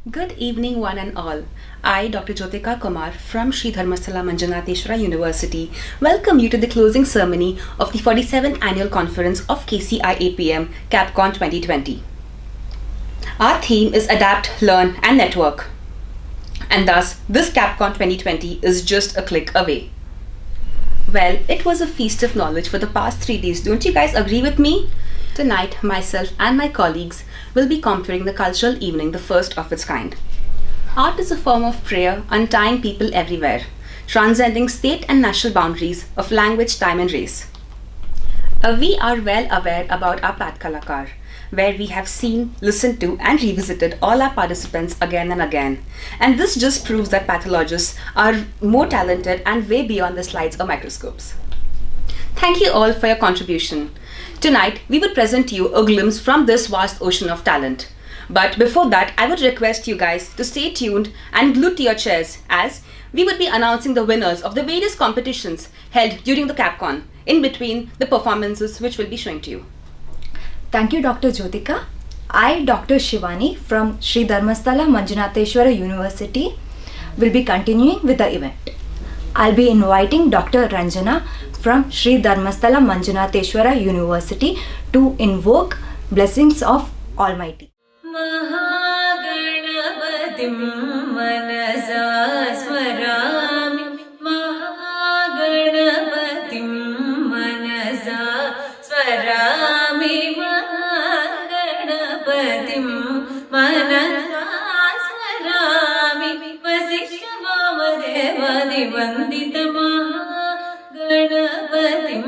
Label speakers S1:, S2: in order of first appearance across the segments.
S1: Good evening, one and all. I, Dr. Jyotika Kumar from Sri Dharmasthala Manjunatheshwara University, welcome you to the closing ceremony of the 47th Annual Conference of KCIAPM KAPCON 2020. Our theme is Adapt, Learn and Network. And thus, this KAPCON 2020 is just a click away. Well, it was a feast of knowledge for the past 3 days. Don't you guys agree with me? Tonight, myself and my colleagues will be comparing the cultural evening, the first of its kind. Art is a form of prayer, untying people everywhere, transcending state and national boundaries of language, time and race. We are well aware about our PathKalakars, where we have seen, listened to and revisited all our participants again and again. And this just proves that pathologists are more talented and way beyond the slides or microscopes. Thank you all for your contribution. Tonight, we would present to you a glimpse from this vast ocean of talent. But before that, I would request you guys to stay tuned and glued to your chairs as we would be announcing the winners of the various competitions held during the KAPCON in between the performances which we'll be showing to you.
S2: Thank you, Dr. Jyotika. I, Dr. Shivani from Sri Dharmasthala Manjunatheshwara University, will be continuing with the event. I'll be inviting Dr. Ranjana from Sri Dharmasthala Manjunatheshwara University to invoke blessings of Almighty.
S3: Mahaganapatim manasa swarami Mahaganapatim manasa swarami Mahaganapatim manasa swarami Vasishthavamavadevadi vandita Mahaganapatim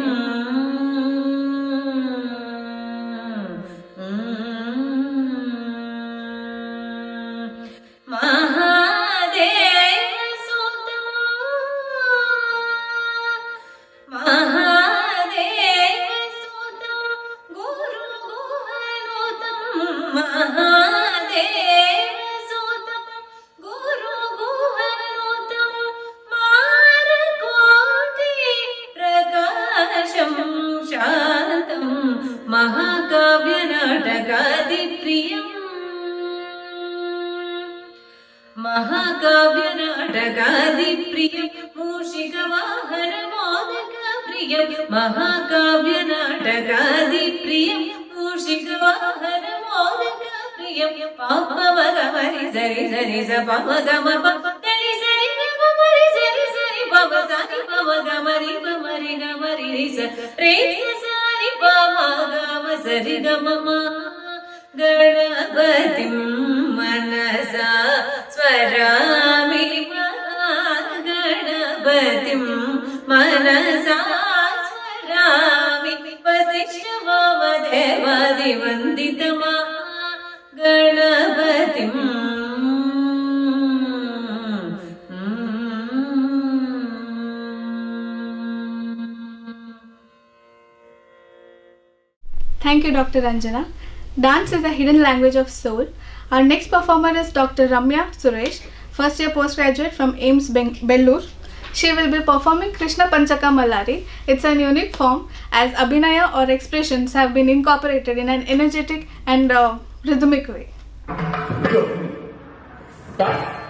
S3: महाकाव्यनाटकादिप्रियं मूषिकवाहनमोदकप्रियं महाकाव्यनाटकादिप्रियं मूषिकवाहनमोदकप्रियं पापमगमरि सरि सरि स पमगमप तरि सरि गमरि सरि सरि पम सरि पमगमरि पमरि गमरि स रे सरि पमगम सरि गमम गणपतिं मनसा स्वरामि गणपतिं मनसा स्वरामि वसिष्ठवामदेवादिवन्दितमा गणपतिम्
S4: Thank you, Dr. Ranjana. Dance is a hidden language of soul. Our next performer is Dr. Ramya Suresh, first year postgraduate from AIMS Bellur. She will be performing Krishna Panchaka Malari. It's an unique form as abhinaya or expressions have been incorporated in an energetic and rhythmic way.
S3: Hari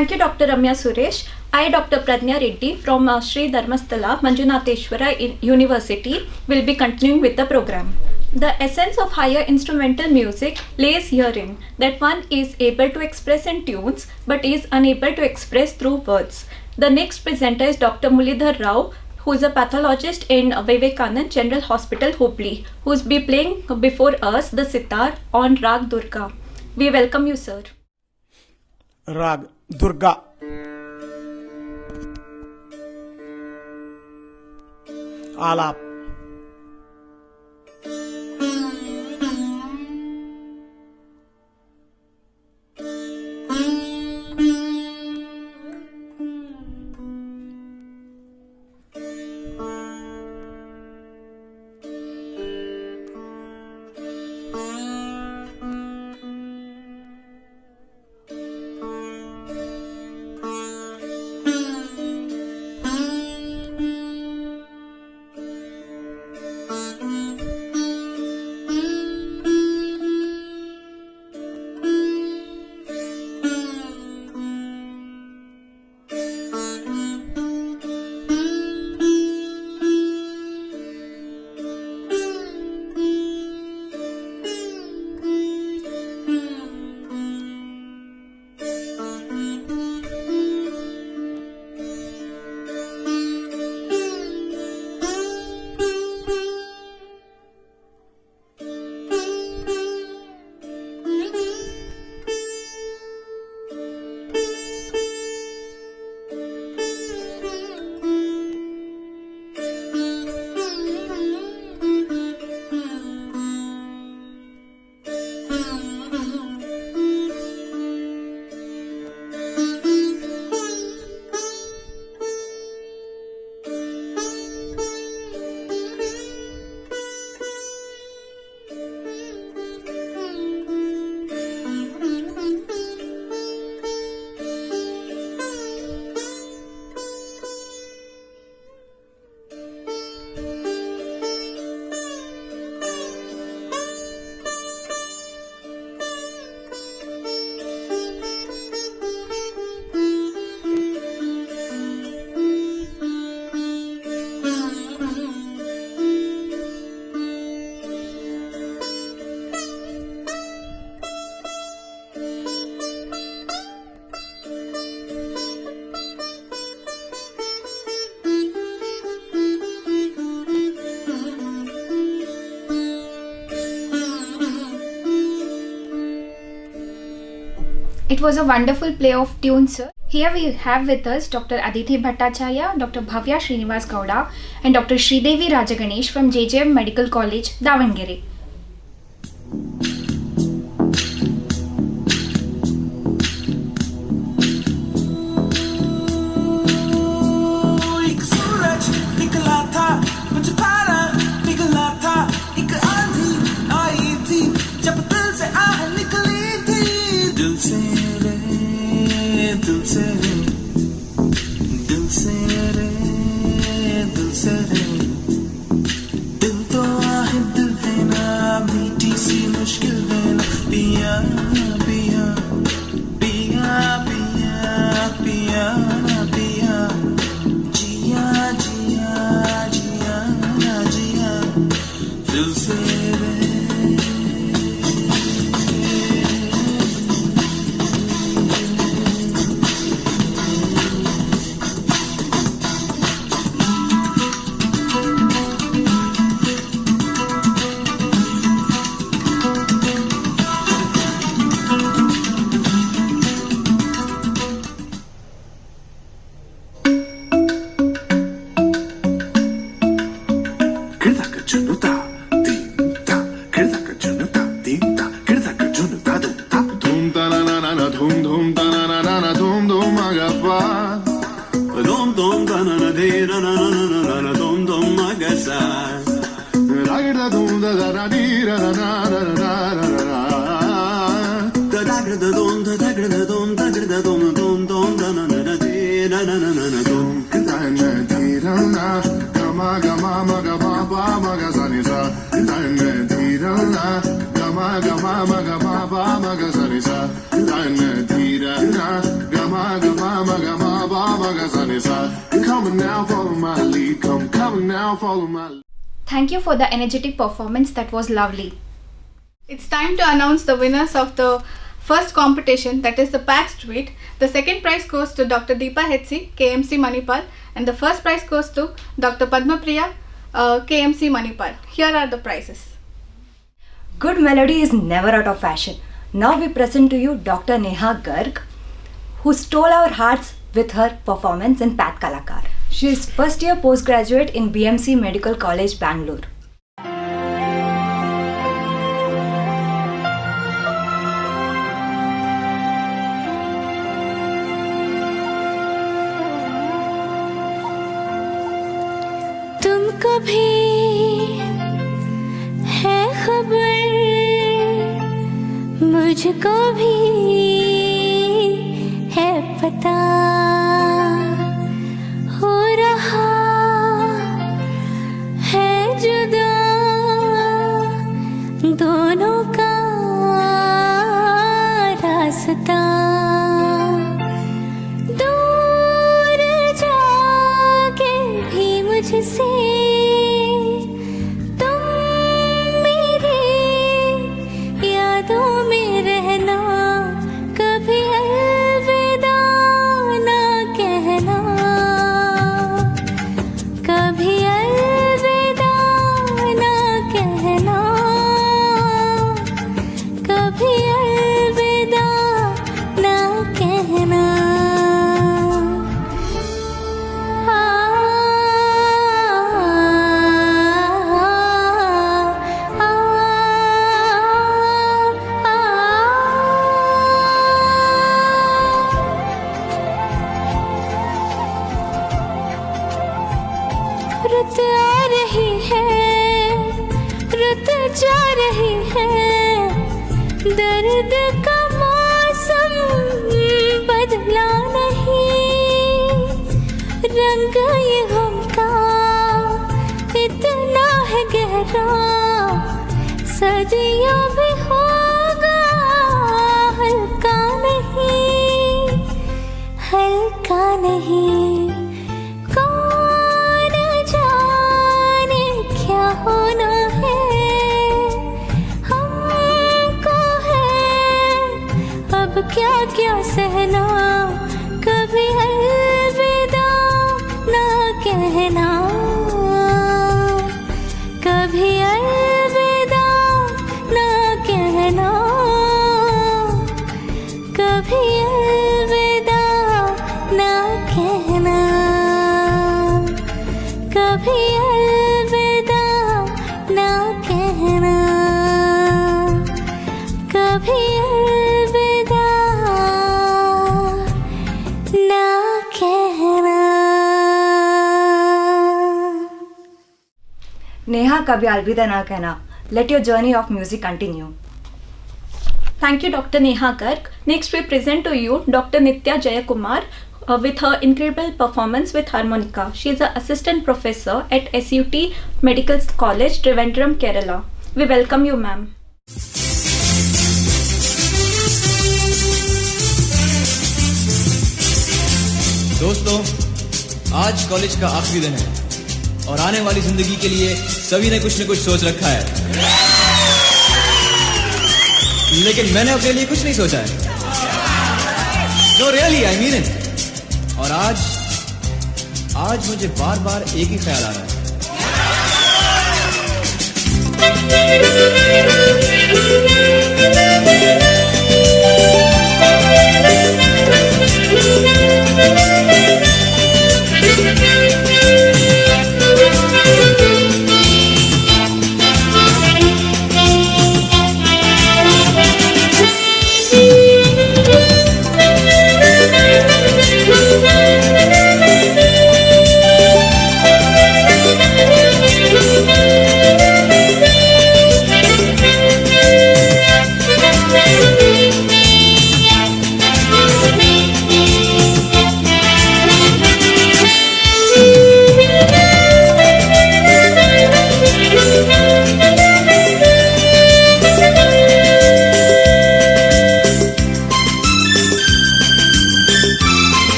S2: Thank you, Dr. Ramya Suresh. I, Dr. Pradnya Reddy from Sri Dharmasthala Manjunatheshwara University will be continuing with the program. The essence of higher instrumental music lays herein that one is able to express in tunes but is unable to express through words. The next presenter is Dr. Muralidhar Rao, who is a pathologist in Vivekanand General Hospital, Hubli, who will be playing before us the sitar on Raag Durga. We welcome you, sir.
S5: राग दुर्गा आलाप
S6: It was a wonderful play of tunes, sir. Here we have with us Dr. Aditi Bhattacharya, Dr. Bhavya Srinivas Gowda, and Dr. Sridevi Rajaganesh from JJM Medical College, Davangere. Thank you for the energetic performance. That was lovely.
S4: It's time to announce the winners of the first competition, that is the PAC Street. The second prize goes to Dr. Deepa Hetsi, KMC Manipal, and the first prize goes to Dr. Padmapriya, KMC Manipal. Here are the prizes.
S2: Good melody is never out of fashion. Now we present to you Dr. Neha Garg, who stole our hearts with her performance in PathKalakars. She is first year postgraduate in BMC Medical College, Bangalore.
S7: तुमको भी है खबर, मुझको भी है पता, हो रहा है जुदा दोनों का रास्ता, दूर जाके भी मुझसे दर्द का मौसम बदला नहीं, रंग ये गम का इतना है गहरा, सदियों भी होगा हल्का नहीं, हल्का नहीं। कौन जाने क्या होना है, क्या क्या सहना, कभी अलविदा ना कहना, कभी अलविदा ना कहना, कभी
S2: kabhi alvida na kehna. Let your journey of music continue.
S8: Thank you, Dr. Neha Garg. Next, we present to you Dr. Nithya Jayakumar with her incredible performance with harmonica. She is an assistant professor at SUT Medical College, Trivandrum, Kerala. We welcome you, ma'am.
S9: दोस्तों, आज college का आखिरी दिन है और आने वाली जिंदगी के लिए सभी ने कुछ न कुछ सोच रखा है, लेकिन मैंने अपने लिए कुछ नहीं सोचा है. No really, I mean it. और आज मुझे बार बार एक ही ख्याल आ रहा है.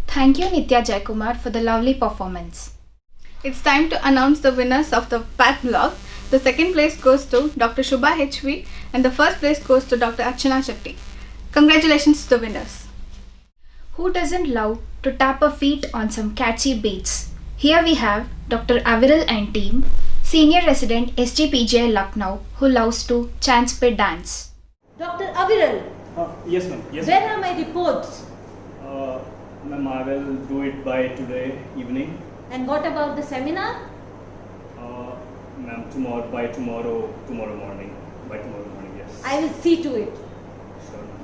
S6: Thank you, Nithya Jayakumar, for the lovely performance.
S4: It's time to announce the winners of the Path block. The second place goes to Dr. Shubha HV and the first place goes to Dr. Archana Shetty. Congratulations to the winners.
S6: Who doesn't love to tap a feet on some catchy beats? Here we have Dr. Aviral and Team, Senior Resident SGPGI Lucknow, who loves to chant spit dance.
S10: Dr. Aviral,
S11: Yes, ma'am. Yes,
S10: where are my reports?
S11: ma'am, I will do it by today evening.
S10: And what about the seminar?
S11: Ma'am, tomorrow morning. By tomorrow morning, yes.
S10: I will see to it.
S11: Sure, ma'am.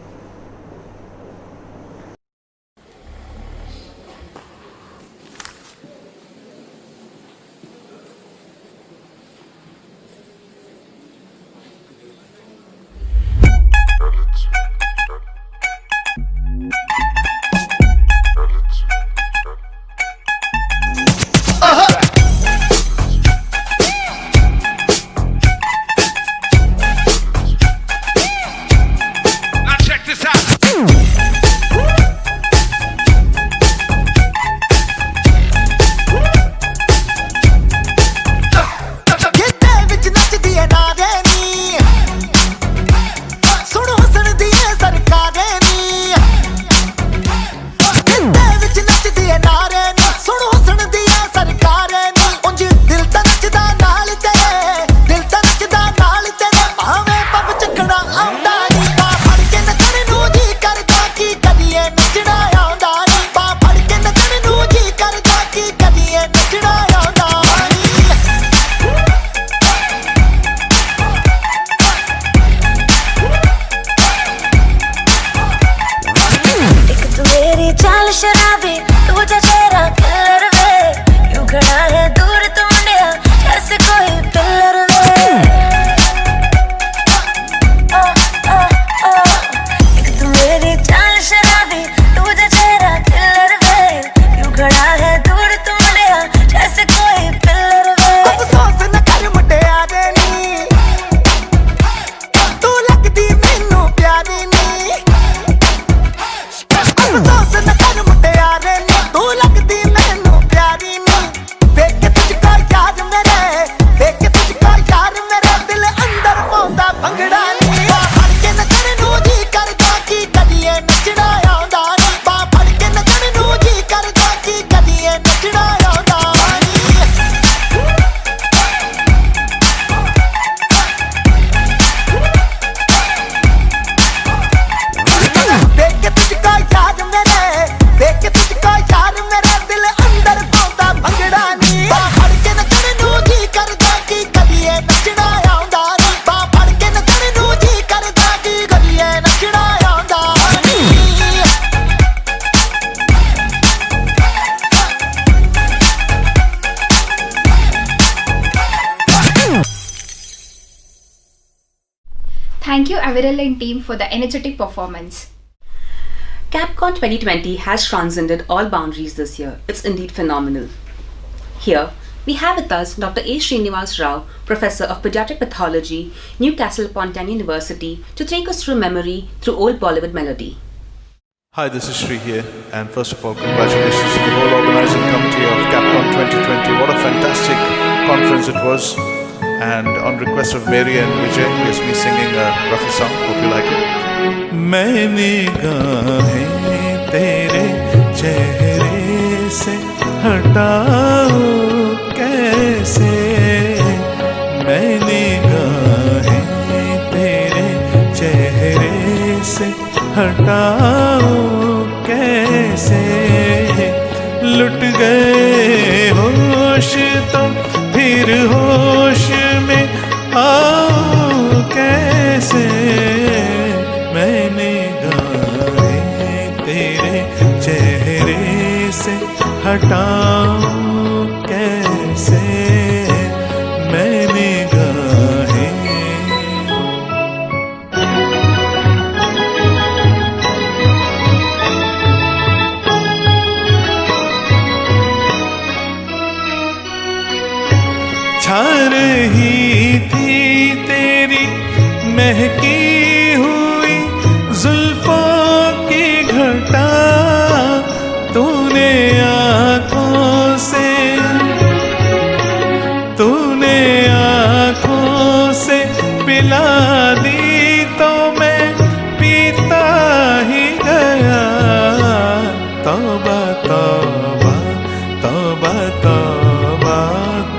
S7: तुझे चेहरा killer वे क्यों खड़ा है दूर तू मुंडिया जैसे कोई pillar वे एक तू मेरी चाल शराबी तुझे चेहरा किलर वे क्यों खड़ा है दूर तू मुंडिया जैसे कोई पिलर वे
S12: अफसोस न कर मुटियारे नी तू लगदी मैनू प्यारी नी अफसोस न कर मुटियारे नी तू लगदी मैनू प्यारी नी देख के तुझको यार मेरे देख के तुझको यार मेरे दिल अंदर पौंदा भंगड़ा नी फड़ के नचण नू जी करदा की कदिए नचड़ा आउंदा नी फड़ के नचण नू जी करदा की कदिए नचड़ा आउंदा नी देख के तुझको यार मेरे देख के तुझको यार मेरे दिल अंदर पौंदा भंगड़ा नी फड़ के नचण नू जी करदा की कदिए नचड़ा आउंदा नी फड़ के नचण नू जी करदा की कदिए नचड़ा आउंदा नी
S6: Thank you, Aviral and team, for the energetic performance.
S1: KAPCON 2020 has transcended all boundaries this year. It's indeed phenomenal. Here, we have with us Dr. A Srinivas Rao, Professor of Pediatric Pathology, Newcastle upon Tyne University, to take us through memory through old Bollywood melody.
S13: Hi, this is Sri here, and first of all, congratulations to the whole organizing committee of KAPCON 2020. What a fantastic conference it was. And on request of Mary and Vijay, here's me singing a Rafi song. Hope you like it. मैं निगाहें तेरे चेहरे से हटाऊं कैसे मैं निगाहें तेरे चेहरे से हटाऊं कैसे लुट गए होश तो फिर होश में आओ कैसे मैं निगाहें तेरे चेहरे से हटाऊं कैसे मैं निगाहें छा रही थी तेरी महकी हुई जुल्फों की घटा तूने आँखों से पिला दी तो मैं पीता ही गया तौबा तौबा तौबा तौबा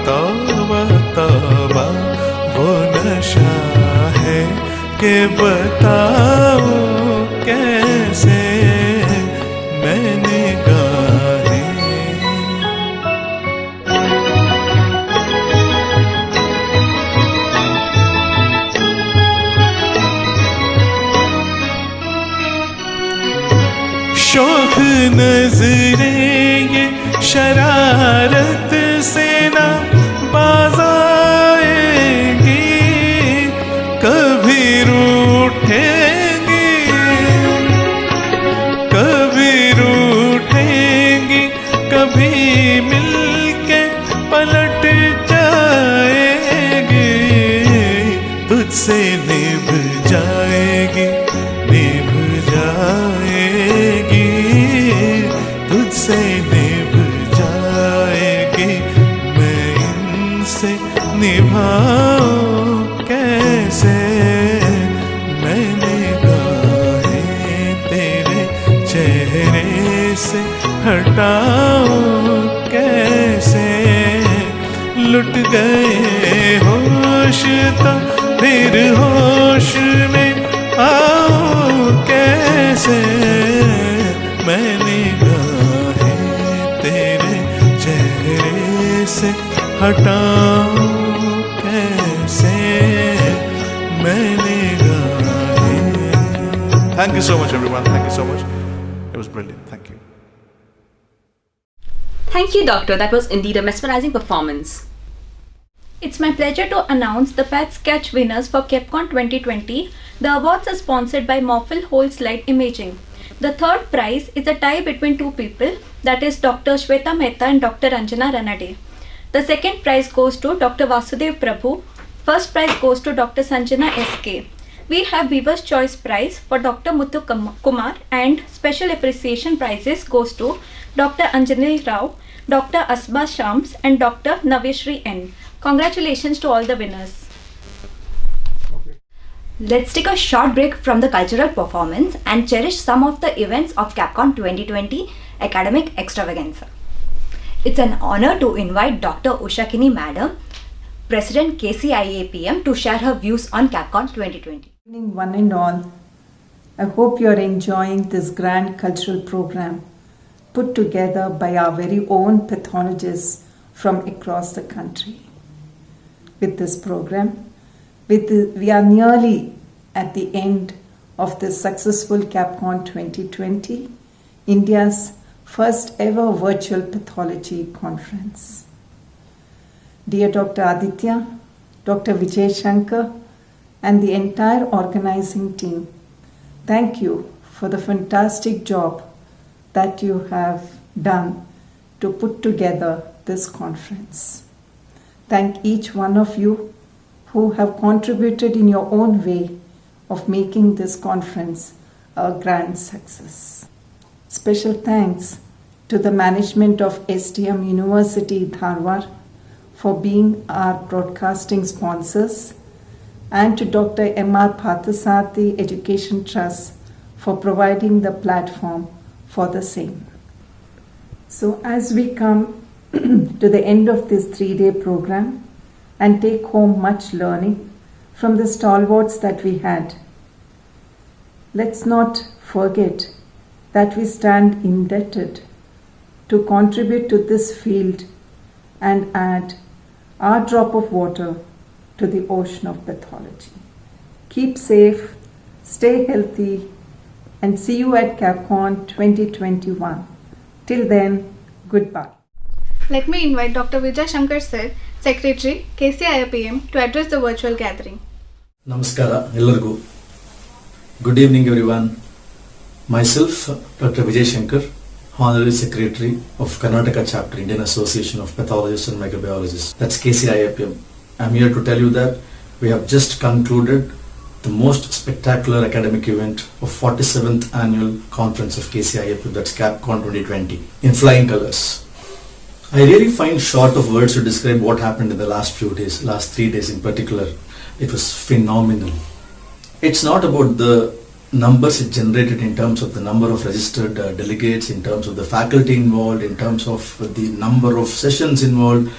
S13: तौबा तौबा वो नशा है कि बताऊं कैसे मैंने गाहे शौक नजरें ये शरारत से ना बाज आएंगी कभी रूठेंगी कभी मिलके पलट जाएगी तुझसे निभ जाएगी तुझसे निभ जाएगी मैं इनसे निभाऊं कैसे मैंने गाहें तेरे चेहरे से हटाऊं कैसे लुट गए होश तो फिर होश में आओ कैसे मैंने गाहें तेरे चेहरे से हटाऊं कैसे मैंने गाहें Thank you so much everyone, thank you so much. It was brilliant, thank you.
S1: Thank you, Doctor. That was indeed a mesmerizing performance.
S8: It's my pleasure to announce the PathKalakars winners for KAPCON 2020. The awards are sponsored by Morphle Whole Slide Imaging. The third prize is a tie between two people, that is Dr. Shweta Mehta and Dr. Ranjana Ranade. The second prize goes to Dr. Vasudev Prabhu. First prize goes to Dr. Sanjana SK. We have Viewers' Choice Prize for Dr. Muthu Kumar, and Special Appreciation Prizes goes to Dr. Anjali Rao, Dr. Asba Shams and Dr. Naveshri N. Congratulations to all the winners.
S2: Let's take a short break from the cultural performance and cherish some of the events of KAPCON 2020 Academic Extravaganza. It's an honor to invite Dr. Ushakini Madam, President KCIAPM, to share her views on KAPCON 2020.
S14: Good evening, one and all. I hope you are enjoying this grand cultural program put together by our very own pathologists from across the country. With this program, we are nearly at the end of the successful KAPCON 2020, India's first ever virtual pathology conference. Dear Dr. Aditya, Dr. Vijay Shankar, and the entire organizing team, thank you for the fantastic job that you have done to put together this conference. Thank each one of you who have contributed in your own way of making this conference a grand success. Special thanks to the management of SDM University Dharwad for being our broadcasting sponsors, and to Dr. M.R. Parthasarathy Education Trust for providing the platform for the same. So as we come to the end of this 3-day program and take home much learning from the stalwarts that we had, let's not forget that we stand indebted to contribute to this field and add our drop of water to the ocean of pathology. Keep safe, stay healthy, and see you at KAPCON 2021. Till then, goodbye.
S4: Let me invite Dr. Vijay Shankar Sir, Secretary, KCIAPM, to address the virtual gathering.
S15: Namaskara, ellargu. Good evening, everyone. Myself, Dr. Vijay Shankar, Honorary Secretary of Karnataka Chapter, Indian Association of Pathologists and Microbiologists. That's KCIAPM. I'm here to tell you that we have just concluded the most spectacular academic event of 47th Annual Conference of KCIAPM, that's KAPCON 2020, in flying colors. I really find short of words to describe what happened in the last few days, last 3 days in particular. It was phenomenal. It's not about the numbers it generated in terms of the number of registered delegates, in terms of the faculty involved, in terms of the number of sessions involved.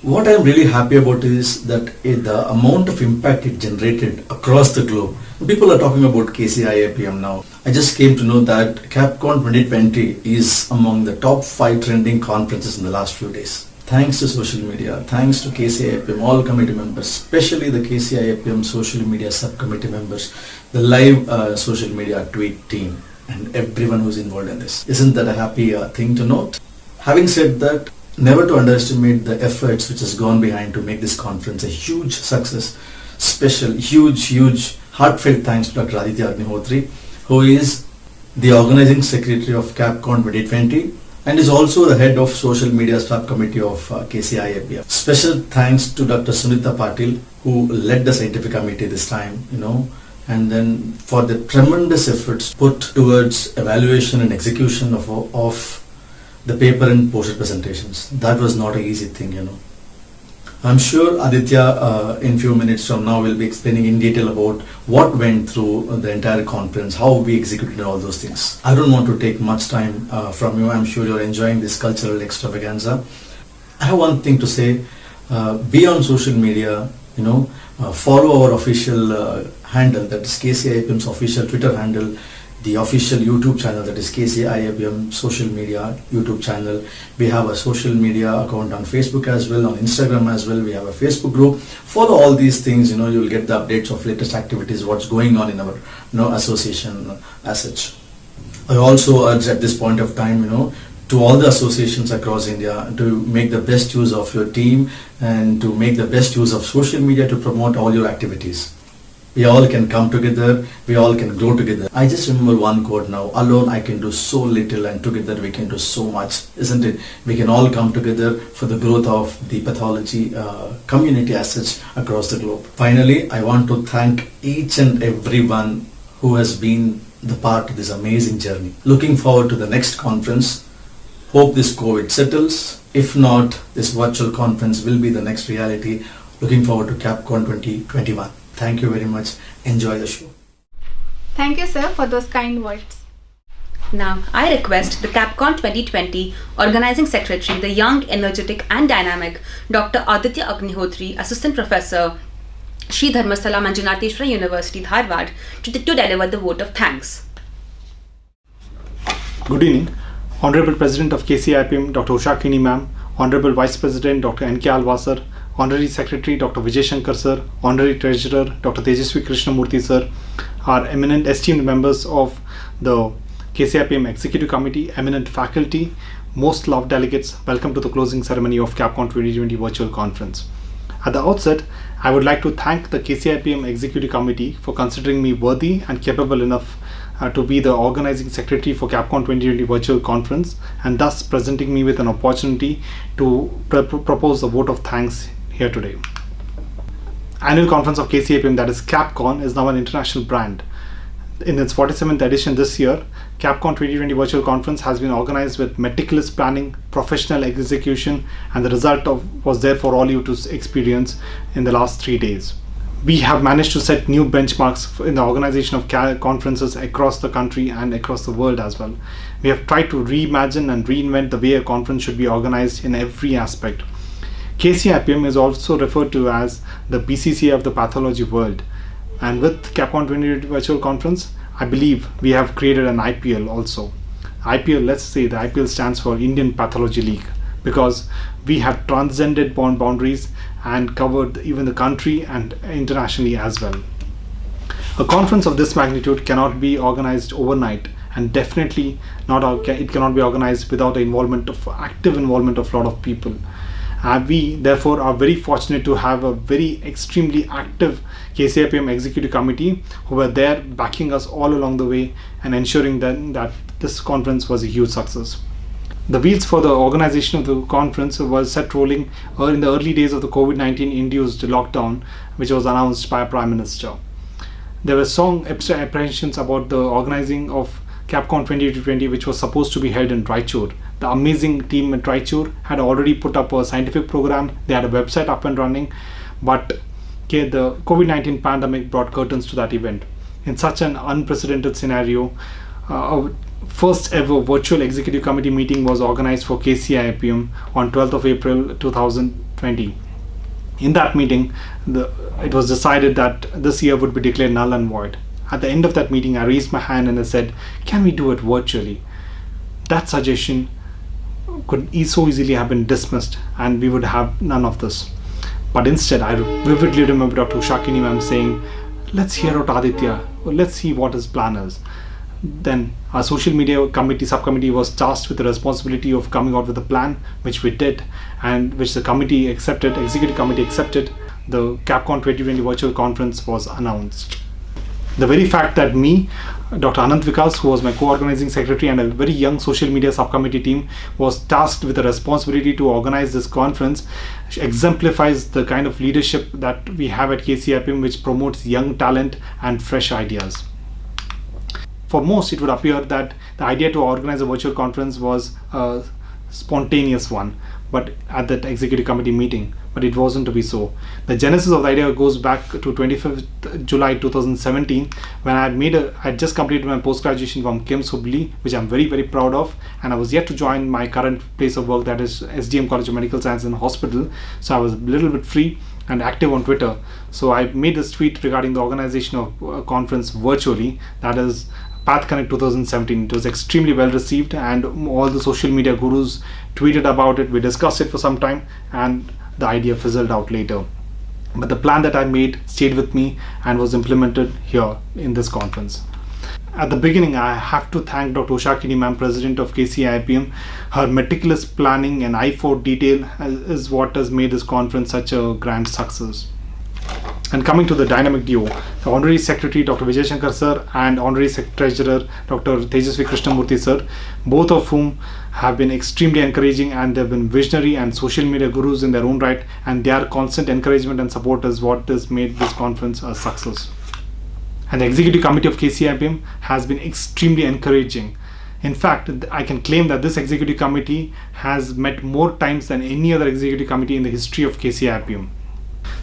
S15: What I'm really happy about is that the amount of impact it generated across the globe. People are talking about KCIAPM now. I just came to know that KAPCON 2020 is among the top 5 trending conferences in the last few days. Thanks to social media, thanks to KCIAPM, all committee members, especially the KCIAPM social media subcommittee members, the live social media tweet team, and everyone who's involved in this. Isn't that a happy thing to note? Having said that, never to underestimate the efforts which has gone behind to make this conference a huge success. Special, huge, heartfelt thanks to Dr. Aditya Agnihotri, who is the organizing secretary of KAPCON 2020 and is also the head of social media subcommittee of KCIAPM. Special thanks to Dr. Sunita Patil, who led the scientific committee this time, and then for the tremendous efforts put towards evaluation and execution of the paper and poster presentations. That was not an easy thing, I'm sure Aditya in few minutes from now will be explaining in detail about what went through the entire conference, how we executed all those things. I don't want to take much time from you. I'm sure you're enjoying this cultural extravaganza. I have one thing to say. Be on social media, follow our official handle, that is KCIAPM's official Twitter handle, the official YouTube channel, that is KCIAPM social media YouTube channel. We have a social media account on Facebook as well, on Instagram as well. We have a Facebook group. Follow all these things, you will get the updates of latest activities, what's going on in our association as such. I also urge at this point of time, to all the associations across India to make the best use of your team and to make the best use of social media to promote all your activities. We all can come together, we all can grow together. I just remember one quote now, alone I can do so little and together we can do so much, isn't it? We can all come together for the growth of the pathology community as such across the globe. Finally, I want to thank each and everyone who has been the part of this amazing journey. Looking forward to the next conference. Hope this COVID settles. If not, this virtual conference will be the next reality. Looking forward to KAPCON 2021. Thank you very much. Enjoy the show.
S4: Thank you, sir, for those kind words.
S1: Now, I request the KAPCON 2020 Organizing Secretary, the young, energetic and dynamic Dr. Aditya Agnihotri, Assistant Professor, Sri Dharmasthala Manjunateshwara University, Dharwad, to deliver the vote of thanks.
S16: Good evening. Honorable President of KCIAPM, Dr. Usha Kini Ma'am, Honorable Vice President, Dr. N.K. Alvasar, Honorary Secretary Dr. Vijay Shankar Sir, Honorary Treasurer Dr. Tejasvi Krishnamurthy Sir, our eminent esteemed members of the KCIAPM Executive Committee, eminent faculty, most loved delegates, welcome to the closing ceremony of KAPCON 2020 virtual conference. At the outset, I would like to thank the KCIAPM Executive Committee for considering me worthy and capable enough to be the organizing secretary for KAPCON 2020 virtual conference and thus presenting me with an opportunity to propose a vote of thanks here today. Annual conference of KCIAPM, that is KAPCON, is now an international brand. In its 47th edition this year, KAPCON 2020 virtual conference has been organized with meticulous planning, professional execution, and the result was there for all you to experience in the last 3 days. We have managed to set new benchmarks in the organization of conferences across the country and across the world as well. We have tried to reimagine and reinvent the way a conference should be organized in every aspect. KCIAPM is also referred to as the BCCI of the pathology world. And with KAPCON 2020 virtual conference, I believe we have created an IPL also. IPL, let's say the IPL stands for Indian Pathology League, because we have transcended boundaries and covered even the country and internationally as well. A conference of this magnitude cannot be organized overnight, and definitely it cannot be organized without the active involvement of a lot of people. We therefore are very fortunate to have a very extremely active KCIAPM Executive Committee who were there backing us all along the way and ensuring that this conference was a huge success. The wheels for the organization of the conference was set rolling in the early days of the COVID-19 induced lockdown, which was announced by our Prime Minister. There were strong apprehensions about the organizing of KAPCON 2020, which was supposed to be held in Raichur. The amazing team at Raichur had already put up a scientific program. They had a website up and running, but the COVID-19 pandemic brought curtains to that event. In such an unprecedented scenario, our first ever virtual executive committee meeting was organized for KCIAPM on 12th of April 2020. In that meeting, it was decided that this year would be declared null and void. At the end of that meeting, I raised my hand and I said, can we do it virtually? That suggestion could so easily have been dismissed and we would have none of this. But instead, I vividly remember Dr. Usha Kini Ma'am saying, let's hear out Aditya, let's see what his plan is. Then our social media subcommittee was tasked with the responsibility of coming out with a plan, which we did, and which the executive committee accepted. The KAPCON 2020 virtual conference was announced. The very fact that me, Dr. Anant Vikas, who was my co-organizing secretary, and a very young social media subcommittee team was tasked with the responsibility to organize this conference exemplifies the kind of leadership that we have at KCIAPM, which promotes young talent and fresh ideas. For most, it would appear that the idea to organize a virtual conference was a spontaneous one, but at that executive committee meeting, but it wasn't to be so. The genesis of the idea goes back to 25th July 2017, when I had just completed my post-graduation from KIMS Hubli, which I'm very, very proud of, and I was yet to join my current place of work, that is SDM College of Medical Science and Hospital. So I was a little bit free and active on Twitter. So I made this tweet regarding the organization of a conference virtually, that is PathConnect 2017. It was extremely well received and all the social media gurus tweeted about it. We discussed it for some time and the idea fizzled out later. But the plan that I made stayed with me and was implemented here in this conference. At the beginning, I have to thank Dr. Usha Kini ma'am, President of KCIAPM. Her meticulous planning and eye for detail is what has made this conference such a grand success. And coming to the dynamic duo, the Honorary Secretary Dr. Vijay Shankar sir and Honorary Treasurer Dr. Tejasvi Krishnamurthy sir, both of whom have been extremely encouraging and they've been visionary and social media gurus in their own right, and their constant encouragement and support is what has made this conference a success. And the Executive Committee of KCIAPM has been extremely encouraging. In fact, I can claim that this Executive Committee has met more times than any other Executive Committee in the history of KCIAPM.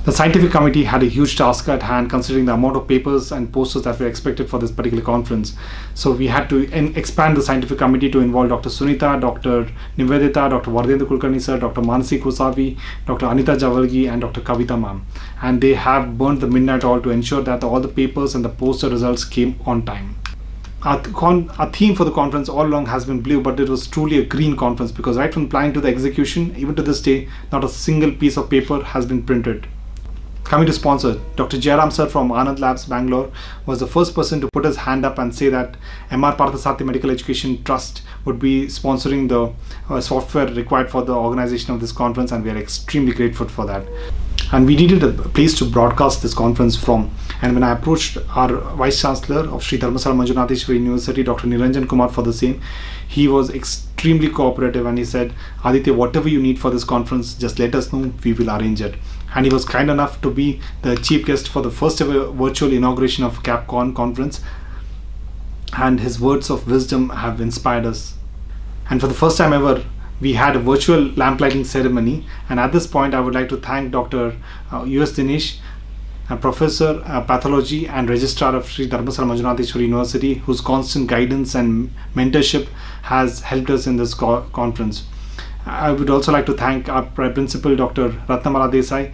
S16: The Scientific Committee had a huge task at hand considering the amount of papers and posters that were expected for this particular conference. So we had to expand the Scientific Committee to involve Dr. Sunita, Dr. Nivedita, Dr. Vardendra Kulkarni sir, Dr. Manasi Kusavi, Dr. Anita Javalgi and Dr. Kavita ma'am. And they have burned the midnight oil to ensure that all the papers and the poster results came on time. Our theme for the conference all along has been blue, but it was truly a green conference because right from planning to the execution, even to this day, not a single piece of paper has been printed. Coming to sponsor, Dr. Jairam sir from Anand Labs, Bangalore, was the first person to put his hand up and say that MR Parthasarathy Medical Education Trust would be sponsoring the software required for the organization of this conference, and we are extremely grateful for that. And we needed a place to broadcast this conference from. And when I approached our Vice Chancellor of Sri Dharmasala Manjunatheshwari University, Dr. Niranjan Kumar, for the same, he was extremely cooperative and he said, Aditya, whatever you need for this conference, just let us know, we will arrange it. And he was kind enough to be the chief guest for the first ever virtual inauguration of KAPCON conference. And his words of wisdom have inspired us. And for the first time ever, we had a virtual lamp lighting ceremony. And at this point, I would like to thank Dr. U.S. Dinesh, a Professor Pathology and Registrar of Sri Dharmasala Manjunatheshwari University, whose constant guidance and mentorship has helped us in this conference. I would also like to thank our Principal Dr. Ratnamala Desai,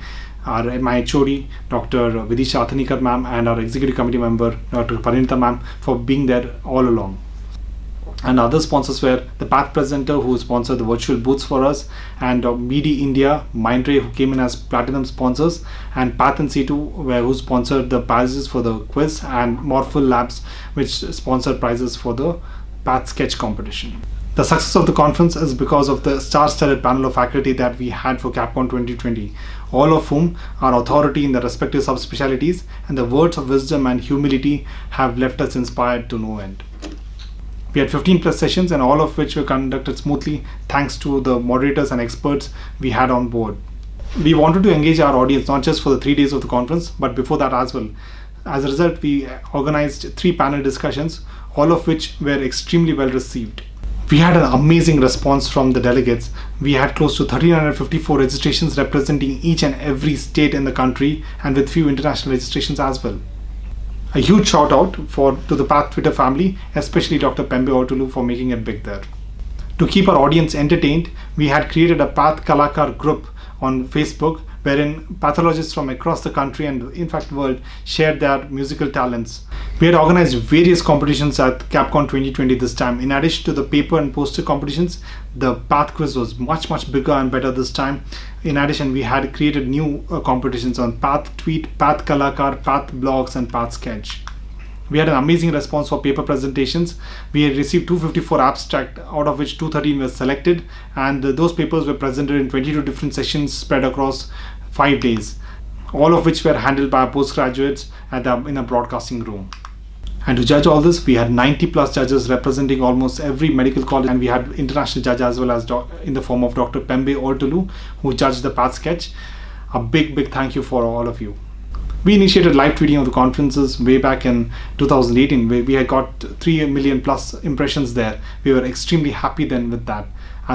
S16: my HOD Dr. Vidisha Athanikar ma'am, and our Executive Committee member Dr. Parinita ma'am for being there all along. And other sponsors were the Path presenter who sponsored the virtual booths for us, and BD India, Mindray who came in as platinum sponsors, and Path and C2 who sponsored the prizes for the quiz, and Morphal Labs which sponsored prizes for the Path sketch competition. The success of the conference is because of the star-studded panel of faculty that we had for KAPCON 2020, all of whom are authority in their respective subspecialties, and the words of wisdom and humility have left us inspired to no end. We had 15 plus sessions, and all of which were conducted smoothly thanks to the moderators and experts we had on board. We wanted to engage our audience not just for the 3 days of the conference, but before that as well. As a result, we organized 3 panel discussions, all of which were extremely well received. We had an amazing response from the delegates. We had close to 1,354 registrations representing each and every state in the country, and with few international registrations as well. A huge shout out to the Path Twitter family, especially Dr. Pembe Ortulu for making it big there. To keep our audience entertained, we had created a PathKalakars group on Facebook, wherein pathologists from across the country and in fact world shared their musical talents. We had organized various competitions at KAPCON 2020 this time. In addition to the paper and poster competitions, the Path quiz was much bigger and better this time. In addition, we had created new competitions on Path Tweet, Path Kalakar, Path Blogs and Path Sketch. We had an amazing response for paper presentations. We had received 254 abstracts, out of which 213 were selected, and those papers were presented in 22 different sessions spread across 5 days, all of which were handled by our postgraduates in a broadcasting room. And to judge all this, we had 90 plus judges representing almost every medical college, and we had international judge as well as in the form of Dr. Pembe Ortulu, who judged the Path sketch. A big thank you for all of you. We initiated live tweeting of the conferences way back in 2018, where we had got 3 million plus impressions there. We were extremely happy then with that.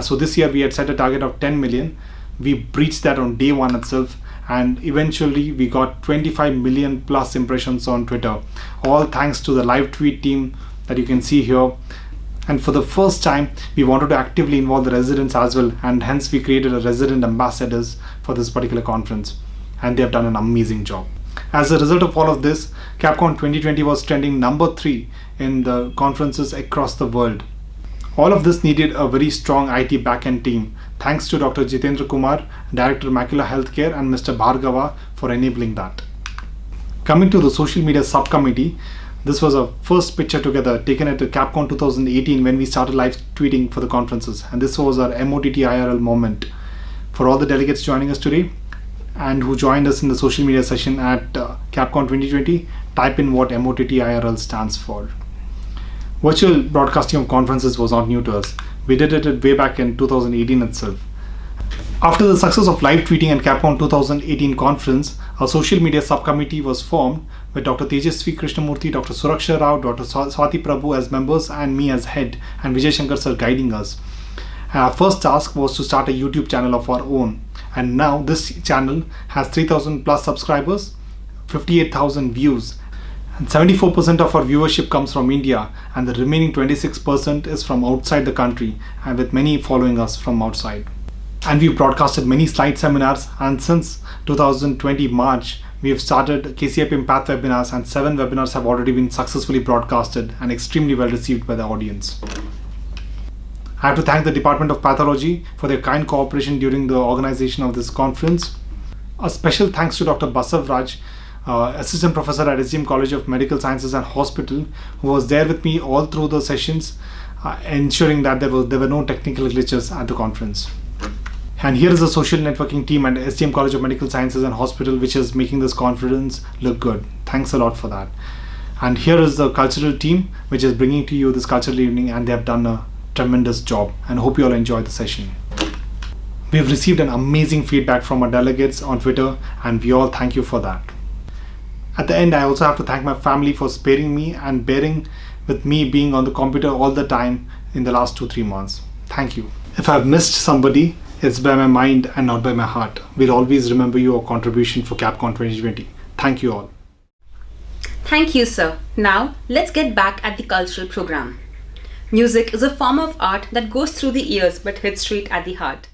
S16: So this year we had set a target of 10 million. We breached that on day 1 itself, and eventually we got 25 million plus impressions on Twitter, all thanks to the live tweet team that you can see here. And for the first time, we wanted to actively involve the residents as well, and hence we created a resident ambassadors for this particular conference, and they have done an amazing job. As a result of all of this, KAPCON 2020 was trending number 3 in the conferences across the world. All of this needed a very strong IT backend team. Thanks to Dr. Jitendra Kumar, Director Macular Healthcare, and Mr. Bhargava for enabling that. Coming to the social media subcommittee, This was our first picture together taken at the KAPCON 2018 when we started live tweeting for the conferences, and this was our MOTT IRL moment. For all the delegates joining us today and who joined us in the social media session at KAPCON 2020, type in what MOTT IRL stands for. Virtual broadcasting of conferences was not new to us. We did it way back in 2018 itself. After the success of live tweeting at KAPCON 2018 conference, our social media subcommittee was formed with Dr. Tejasvi Krishnamurthy, Dr. Suresh Rao, Dr. Swati Prabhu as members and me as head, and Vijay Shankar sir guiding us. Our first task was to start a YouTube channel of our own, and now this channel has 3,000 plus subscribers, 58,000 views, and 74% of our viewership comes from India, and the remaining 26% is from outside the country, and with many following us from outside. And we've broadcasted many slide seminars, and since 2020 March, we have started KCIAPM Path webinars, and 7 webinars have already been successfully broadcasted and extremely well received by the audience. I have to thank the Department of Pathology for their kind cooperation during the organization of this conference. A special thanks to Dr. Basav Raj, Assistant Professor at SDM College of Medical Sciences and Hospital, who was there with me all through the sessions, ensuring that there were no technical glitches at the conference. And here is the social networking team at SDM College of Medical Sciences and Hospital, which is making this conference look good. Thanks a lot for that. And here is the cultural team, which is bringing to you this cultural evening, and they have done a tremendous job, and hope you all enjoy the session. We have received an amazing feedback from our delegates on Twitter, and we all thank you for that. At the end, I also have to thank my family for sparing me and bearing with me being on the computer all the time in the last 2-3 months. Thank you. If I've missed somebody, it's by my mind and not by my heart. We'll always remember your contribution for KAPCON 2020. Thank you all.
S1: Thank you, sir. Now, let's get back at the cultural program. Music is a form of art that goes through the ears but hits straight at the heart.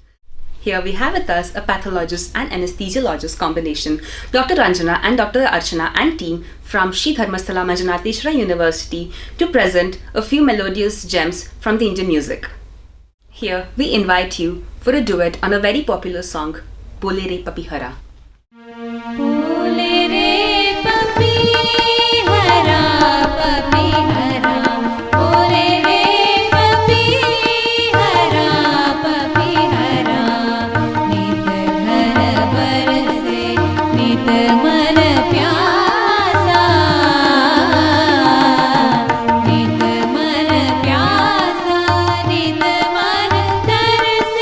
S1: Here we have with us a pathologist and anesthesiologist combination, Dr. Ranjana and Dr. Archana and team from Sri Dharmasthala Manjunateshwara University to present a few melodious gems from the Indian music. Here we invite you for a duet on a very popular song, Bole Re Papi Hara.
S3: Bole re papi hara, papi hara. Bole re papi hara, papi hara. Nit ghar barse, nit man pyasa. Nit man pyasa, nit man tarse.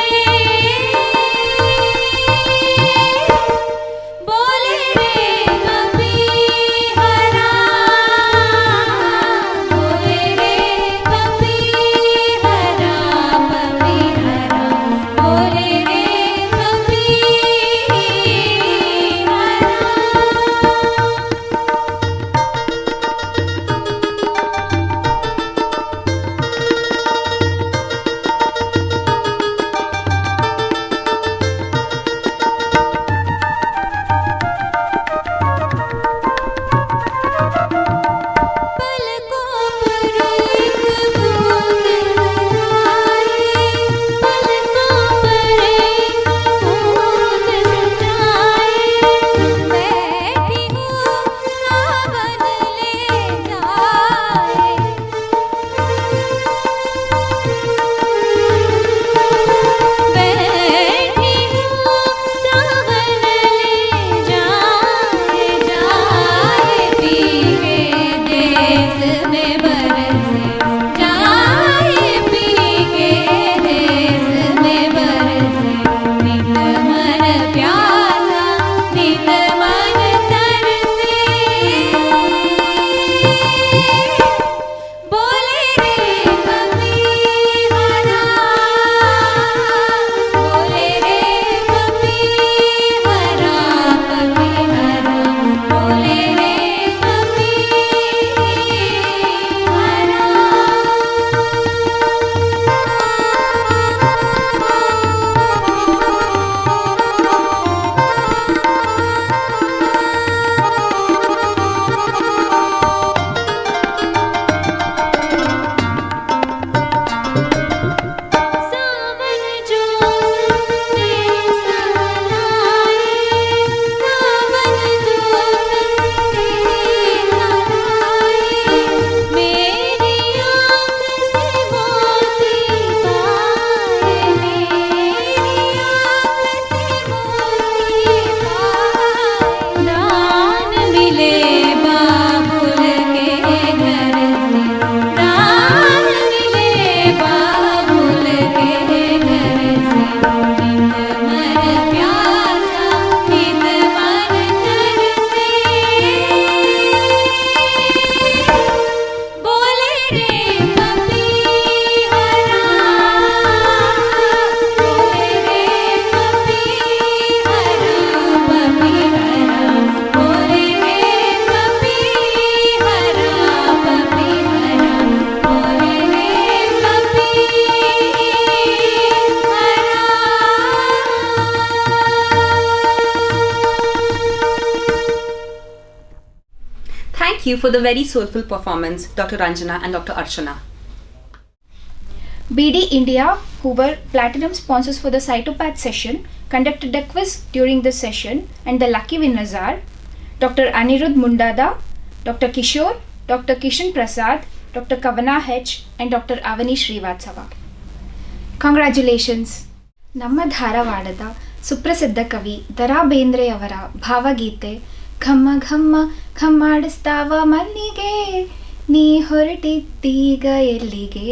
S1: Thank you for the very soulful performance, Dr. Ranjana and Dr. Archana.
S6: BD India, who were platinum sponsors for the Cytopath session, conducted a quiz during this session, and the lucky winners are Dr. Anirudh Mundada, Dr. Kishore, Dr. Kishan Prasad, Dr. Kavana H, and Dr. Avani Srivatsava. Congratulations! ನಮ್ಮ ಧಾರವಾಡದ ಸುಪ್ರಸಿದ್ಧ ಕವಿ ದರಾ ಬೇಂದ್ರೆಯವರ ಭಾವಗೀತೆ ಘಮ್ಮ ಘಮ್ಮ ಘಮ್ಮಾಡಿಸ್ತಾವ ಮಲ್ಲಿಗೆ ನೀ ಹೊರಟಿದ್ದೀಗ ಎಲ್ಲಿಗೆ.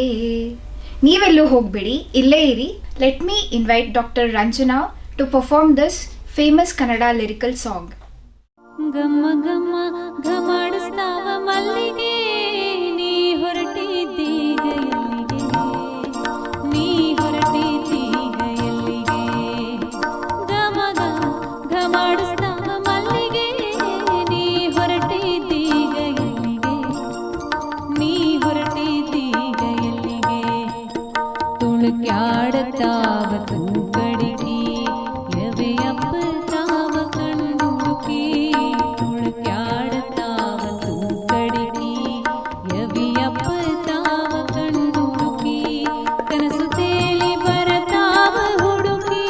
S6: ನೀವೆಲ್ಲೂ ಹೋಗ್ಬಿಡಿ, ಇಲ್ಲೇ ಇರಿ. Let me invite doctor Ranjana to perform this famous Kannada lyrical song.
S3: ಗಮ್ಮ ಗಮ್ಮ ಘಮಾಡಿಸ್ತಾವ ಮಲ್ಲಿಗೆ ನೀ ಹೊರಟಿದ್ದೀಗ ಎಲ್ಲಿಗೆ, ನೀ ಹೊರಟಿದ್ದೀಗ ಎಲ್ಲಿಗೆ. ಗಮ ಗಮ ಘಮಾಡಿಸ್ತಾವ ಮಲ್ಲಿಗೆ ನೀ ಹೊರಟಿದ್ದೀಗ ಎಲ್ಲಿಗೆ, ನೀ ಹೊರಟಿದ್ದೀಗ ಎಲ್ಲಿಗೆ. ತುಳುಕ್ಯಾಡತಾವ ತುಂಗಡಿಗೆ ಎವೆಯಪ್ಪ ತಾವ ಕಂಡುಕಿ. ತುಳುಕ್ಯಾಡತಾವ ತುಂಗಡಿಗೆ ಎವೆಯಪ್ಪ ತಾವ ಕಂಡುಕಿ. ಕನಸು ತೇಲಿ ಬರತಾವ ಹುಡುಕಿ,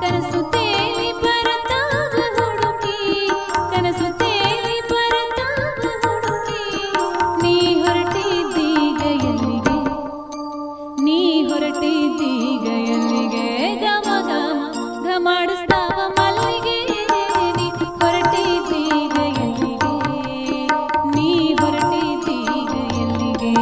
S3: ಕನಸು ತೇಲಿ ಬರತಾವ ಹುಡುಕಿ, ಕನಸು ತೇಲಿ ಬರತಾವ ಹುಡುಕಿ. ನೀ ಹೊರಟಿದ್ದೀಗ ಎಲ್ಲಿಗೆ, ನೀ ಹೊರಟಿದ್ದೀಗ ಎಲ್ಲಿಗೆ. ಗಮ ಗಮ ಘಮಾಡಿಸ್ತಾವ ಮಲ್ಲಿಗೆ ನೀ ಹೊರಟಿದ್ದೀಗ ಎಲ್ಲಿಗೆ, ನೀ ಹೊರಟಿದ್ದೀಗ ಎಲ್ಲಿಗೆ.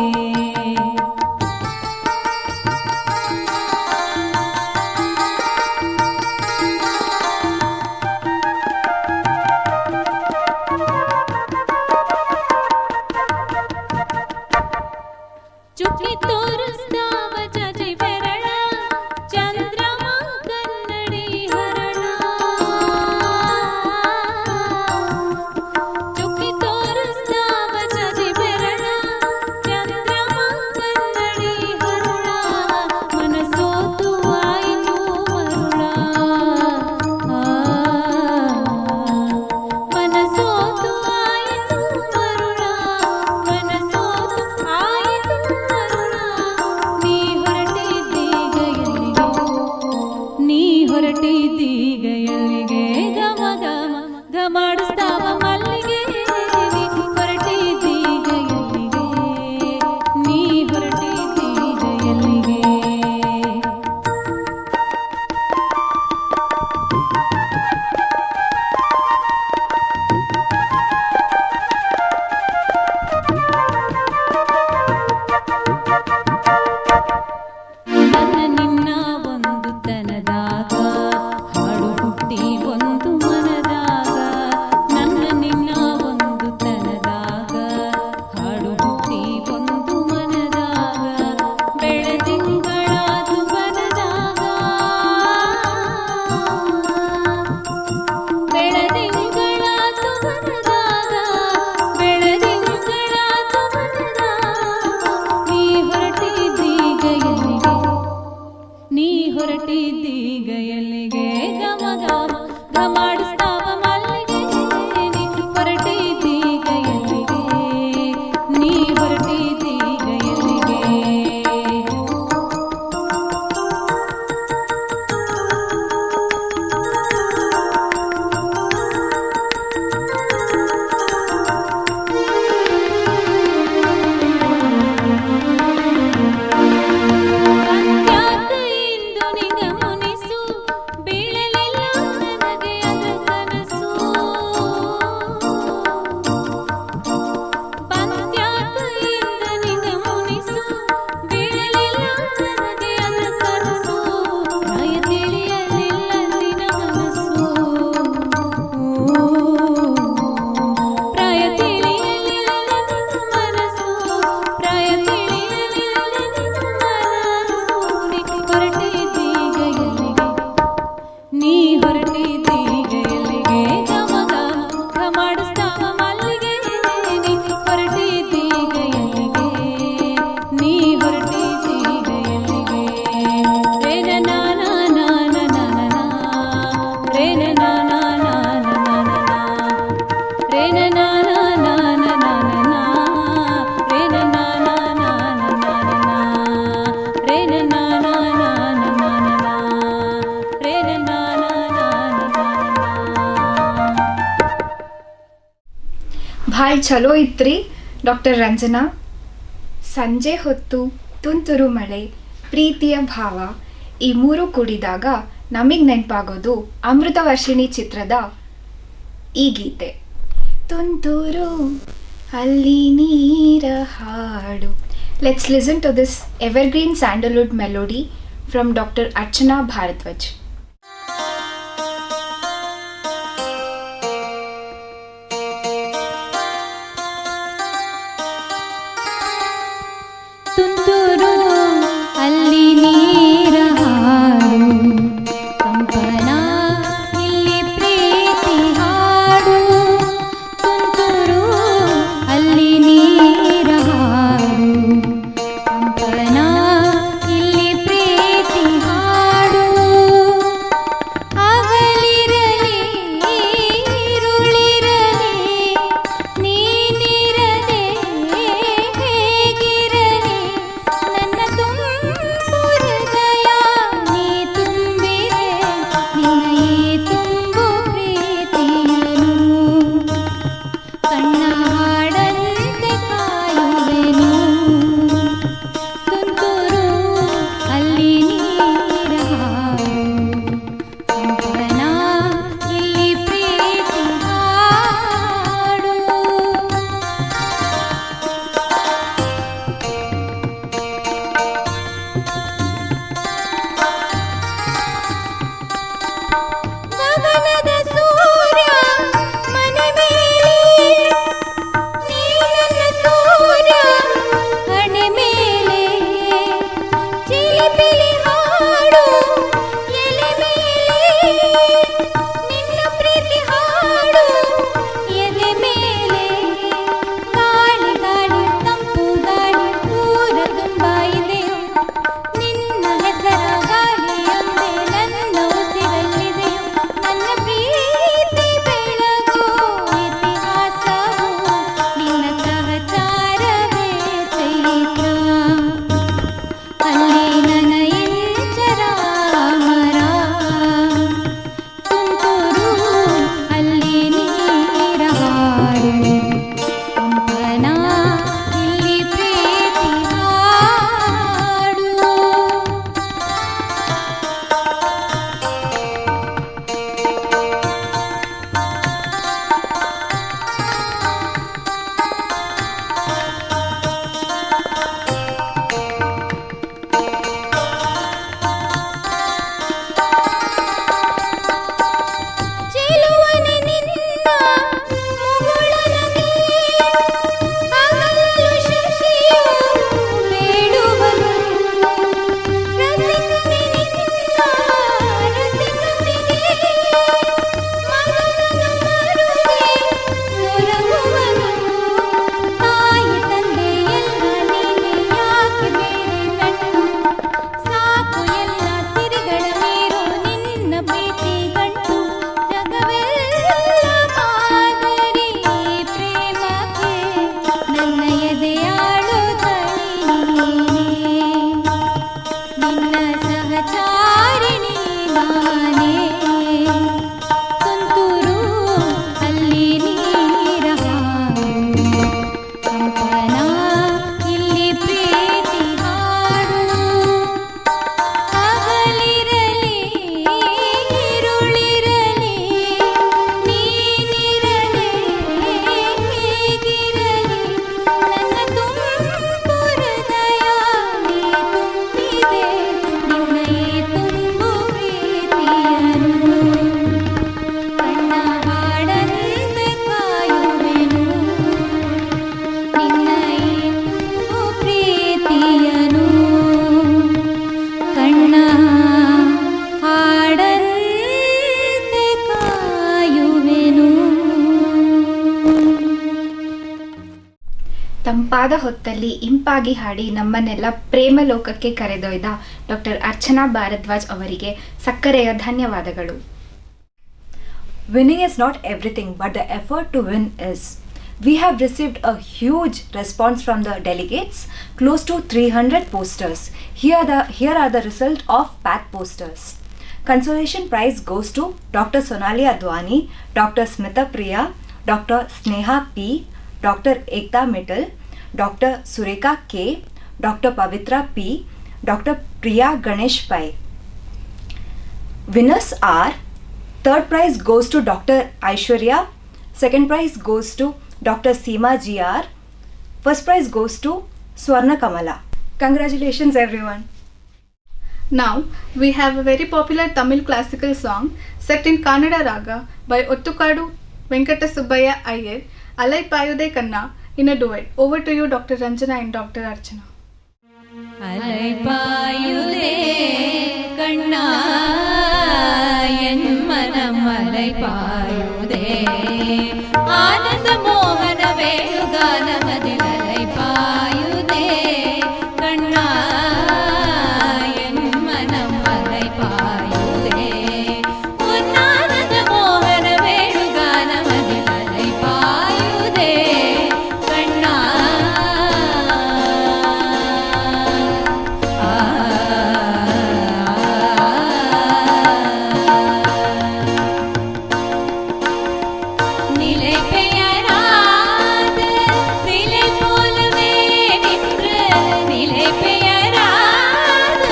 S3: ಚುಕ್ಕಿ ತೋರಿಸ್ತಾವ ಜಜಿ ಬೆರಳ ಚಂದ್ರಮ ಕನ್ನಡಿ ಹರಣ. ಚುಕ್ಕಿ ತೋರಿಸ್ತಾವ ಜಜಿ ಬೆರಳ ಚಂದ್ರಮ ಕನ್ನಡಿ ಹರಣ. ಮನಸೋತು ಆಯಿತು ಮರುಳ, ಮನಸೋತು ಆಯಿತು ಮರುಳ, ಮನಸೋತು ಆಯಿತು ಮರುಳ. ನೀ ಹೊರಟಿದ್ದೀಗ ಎಲ್ಲಿಗೆ, ನೀ ಹೊರಟಿದ್ದೀಗ ಎಲ್ಲಿಗೆ. ಗಮ ಗಮ ಘಮಾಡಿಸ್ತಾವ ಮಲ್ಲಿಗೆ ನೀ ಹೊರಟಿದ್ದೀಗ ಎಲ್ಲಿಗೆ, ನೀ ಹೊರಟಿದ್ದೀಗ ಎಲ್ಲಿಗೆ. ನನ್ನ ನಿನ್ನ ಒಂದು ತನದಾಗ ಹಾಡು ಹುಟ್ಟಿ ಒಂದು ಮನದಾಗ. ನನ್ನ ನಿನ್ನ ಒಂದು ತನದಾಗ ಹಾಡು ಹುಟ್ಟಿ ಒಂದು ಮನದಾಗ. ಬೆಳದಿಂಗಳಾದು ಬನದಾಗ, ಬೆಳದಿಂಗಳಾದು ಬನದಾಗ, ಬೆಳದಿಂಗಳಾದು ಬನದಾಗ. ನೀ ಹೊರಟಿದ್ದೀಗ ಎಲ್ಲಿಗೆ, ನೀ ಹೊರಟಿದ್ದೀಗ ಎಲ್ಲಿಗೆ. ಗಮ ಗಮ ಘಮಾಡಿಸ್ತಾವ ಮಲ್ಲಿಗೆ ನೀ ಹೊರಟಿದ್ದೀಗ ಎಲ್ಲಿಗೆ, ನೀ ಹೊರಟಿದ್ದೀಗ ಎಲ್ಲಿಗೆ. ಅತ್ಯಾಕ ಇಂದು ನಿಗ ಮುನಿಸು, ಬೀಳಲಿಲ್ಲ ನನಗೆ ಅದ ಕನಸು.
S6: ಭಾಳ ಚಲೋ ಇತ್ರಿ ಡಾಕ್ಟರ್ ರಂಜನಾ. ಸಂಜೆ ಹೊತ್ತು ತುಂತುರು ಮಳೆ, ಪ್ರೀತಿಯ ಭಾವ, ಈ ಮೂರು ಕೂಡಿದಾಗ ನಮಗೆ ನೆನಪಾಗೋದು ಅಮೃತವರ್ಷಿಣಿ ಚಿತ್ರದ ಈ ಗೀತೆ. ತುಂತುರು ಅಲ್ಲಿ ನೀರ ಹಾಡು. Let's listen to this evergreen Sandalwood melody from doctor Archana Bharadwaj.
S3: ತುಂತುರು ಅಲ್ಲಿ ನೀರ ಹಾಡು, ಕಂಪನ ಇಲ್ಲಿ ಪ್ರೀತಿ ಹಾಡು. ತುಂತುರು ಅಲ್ಲಿ ನೀರ ಹಾಡು, ಕಂಪನ ಇಲ್ಲಿ ಪ್ರೀತಿ ಹಾಡು. ಹಗಲಿರಲಿ ഇരുളിರಲಿ ನೀನಿರದೆ ಹೇಗಿರಲಿ, ನನ್ನ ತುಂಬು ಹೃದಯ ನೀ ತುಂಬಿದೆ, ನಿನ್ನ ಈ ತುಂಬು ಪ್ರೀತಿಯನು. ಕಣ್ಣ ಹಾಡಂತೆ ಕಾಯುವೆನು, ತುಂತುರು ಅಲ್ಲಿ ನೀರ ಹಾಡು, ಕಂಪನ ಇಲ್ಲಿ ಪ್ರೀತಿ ಹಾಡು. ಗಗನದ ಸೂರ್ಯ ಮನೆ ಮೇಲೆ, ನೀ ನನ್ನ ಸೂರ್ಯ ಹಣೆ ಮೇಲೆ. ಚಿಲಿಪಿಲಿ ಹಾಡು ಎಲೆ ಮೇಲೆ, ನಿನ್ನ ಪ್ರೀತಿ ಹಾಡು ಎದೆ ಮೇಲೆ. ಗಾಳಿ ಗಾಳಿ ತಂಪು ಗಾಳಿ ಊರ ತುಂಬ ಇದೆಯೋ, ನಿನ್ನ ಹೆಸರ ಗಾಳಿಯೊಂದೇ ನನ್ನ ಉಸಿರಲ್ಲಿದೆಯೋ. ನನ್ನ ಪ್ರೀತಿ ಬೆಳಗೋ ಇತಿಹಾಸವು, ನಿನ್ನ ಸಹಚಾರವೇ ಚೈತ್ರ. ಅಲ್ಲಿ ನನ್ನ ಎಚ್ಚರ ಅಮರ, ತುಂತುರು ಅಲ್ಲಿ ನೀರ ಹಾಡು, ಕಂಪನ ಇಲ್ಲಿ ಪ್ರೀತಿ ಹಾಡು. ಚೆಲುವನೆ ನಿನ್ನ ಮುಗುಳನಗೆ, ಹಗಲು ಶಶಿಯು ಬೇಡುವನು. ರಸಿಕನೆ ನಿನ್ನ ರಸಿಕತೆಗೆ, ಮಗನನ್ನು ಮರುಗಿ ಸೊರಗುವನು. ತಾಯಿ ತಂದೆ ಎಲ್ಲ ನೀನೆ, ಯಾಕೆ ಬೇರೆ ಕಣ್ಣು? ಸಾಕು ಎಲ್ಲ ಸಿರಿಗಳ ಮೀರು ನಿನ್ನ ಪ್ರೀತಿ ಗಂಟು. ಜಗವೆಲ್ಲ ಮಾದರಿ ಪ್ರೇಮಕ್ಕೆ, ನನ್ನ ಎದೆಯಾಳು ತಳಿ ನೀನೇ. ನಿನ್ನ ಸಹಚಾರಿಣಿ ನಾನೇ, ತುಂತುರು ಅಲ್ಲಿ ನೀರ ಹಾಡು, ಕಂಪನ ಇಲ್ಲಿ ಪ್ರೀತಿ ಹಾಡು. ಹಗಲಿರಲಿ ഇരുളിರಲಿ ನೀನಿರದೆ ಹೇಗಿರಲಿ, ನನ್ನ ತುಂಬು ಹೃದಯ ನೀ ತುಂಬಿದೆ, ನಿನ್ನ ಈ ತುಂಬು ಪ್ರೀತಿಯನು. ಕಣ್ಣ ಹಾಡಂತೆ ಕಾಯುವೆನು, ನಿನ್ನ ಈ ತುಂಬು ಪ್ರೀತಿಯನು. ಕಣ್ಣ ಹಾಡಂತೆ ಕಾಯುವೆನು.
S6: ತಂಪಾದ ಹೊತ್ತಲ್ಲಿ ಇಂಪಾಗಿ ಹಾಡಿ ನಮ್ಮನ್ನೆಲ್ಲ ಪ್ರೇಮ ಲೋಕಕ್ಕೆ ಕರೆದೊಯ್ದ ಡಾಕ್ಟರ್ ಅರ್ಚನಾ ಭಾರದ್ವಾಜ್ ಅವರಿಗೆ ಸಕ್ಕರೆಯ ಧನ್ಯವಾದಗಳು.
S2: Winning is not everything, but the effort to win is. We have received a huge response from the delegates, close to 300 posters. Here are the result of PATH posters. Consolation prize goes to Dr. Sonali Advani, Dr. Smita Priya, Dr. Sneha P, Dr. Ekta Mittal, Dr. Sureka K, Dr. Pavitra P, Dr. Priya Ganesh Pai. Winners are: third prize goes to Dr. Aishwarya, second prize goes to Dr. Seema GR, first prize goes to Swarna Kamala. Congratulations everyone.
S4: Now we have a very popular Tamil classical song set in Kannada Raga by Ottukadu Venkata Subbaya Iyer, Alai Payude Kanna, in a duet. Over to you, Dr. Ranjana and Dr. Archana.
S3: Alai Payude Kanna, en manam alai payude, Ananda Mohana Venuganamadi alai payude Kanna, en manam alai payude, Unnananda Mohana Venuganamadi alai payude Kanna. நிலை பெயராது சிலை போலவே நின்று, நிலை பெயராது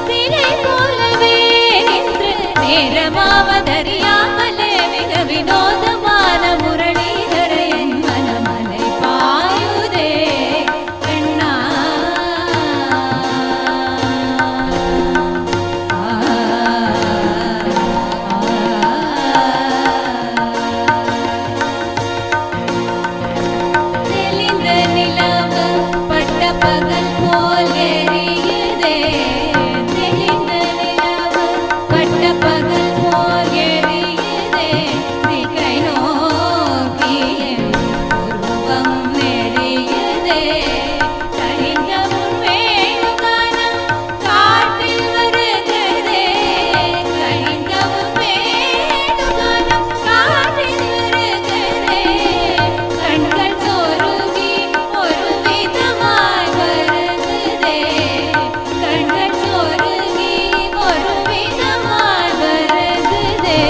S3: சிலை போலவே நின்று, நேரமாவதறியாமலே மிக வினோதமான முரளிதர என் மனமலை பாயுதே கண்ணா. தெளிந்த நிலவு பட்ட பகல் போல் எரியுதே, தெளிந்த நிலவு பட்ட பகல் போல் எரியுதே, திகை நோக்கி என் உருவம் நெறியுதே, கனிந்த உன் வேணுகானம் காட்டில் வருகிறதே, கனிந்த உன் வேணுகானம் காட்டில் வருகிறதே, கண்கள் சொருகி ஒரு விதமாய் வருகுதே, கண்கள் சொருகி ஒரு விதமாய் வருகுதே,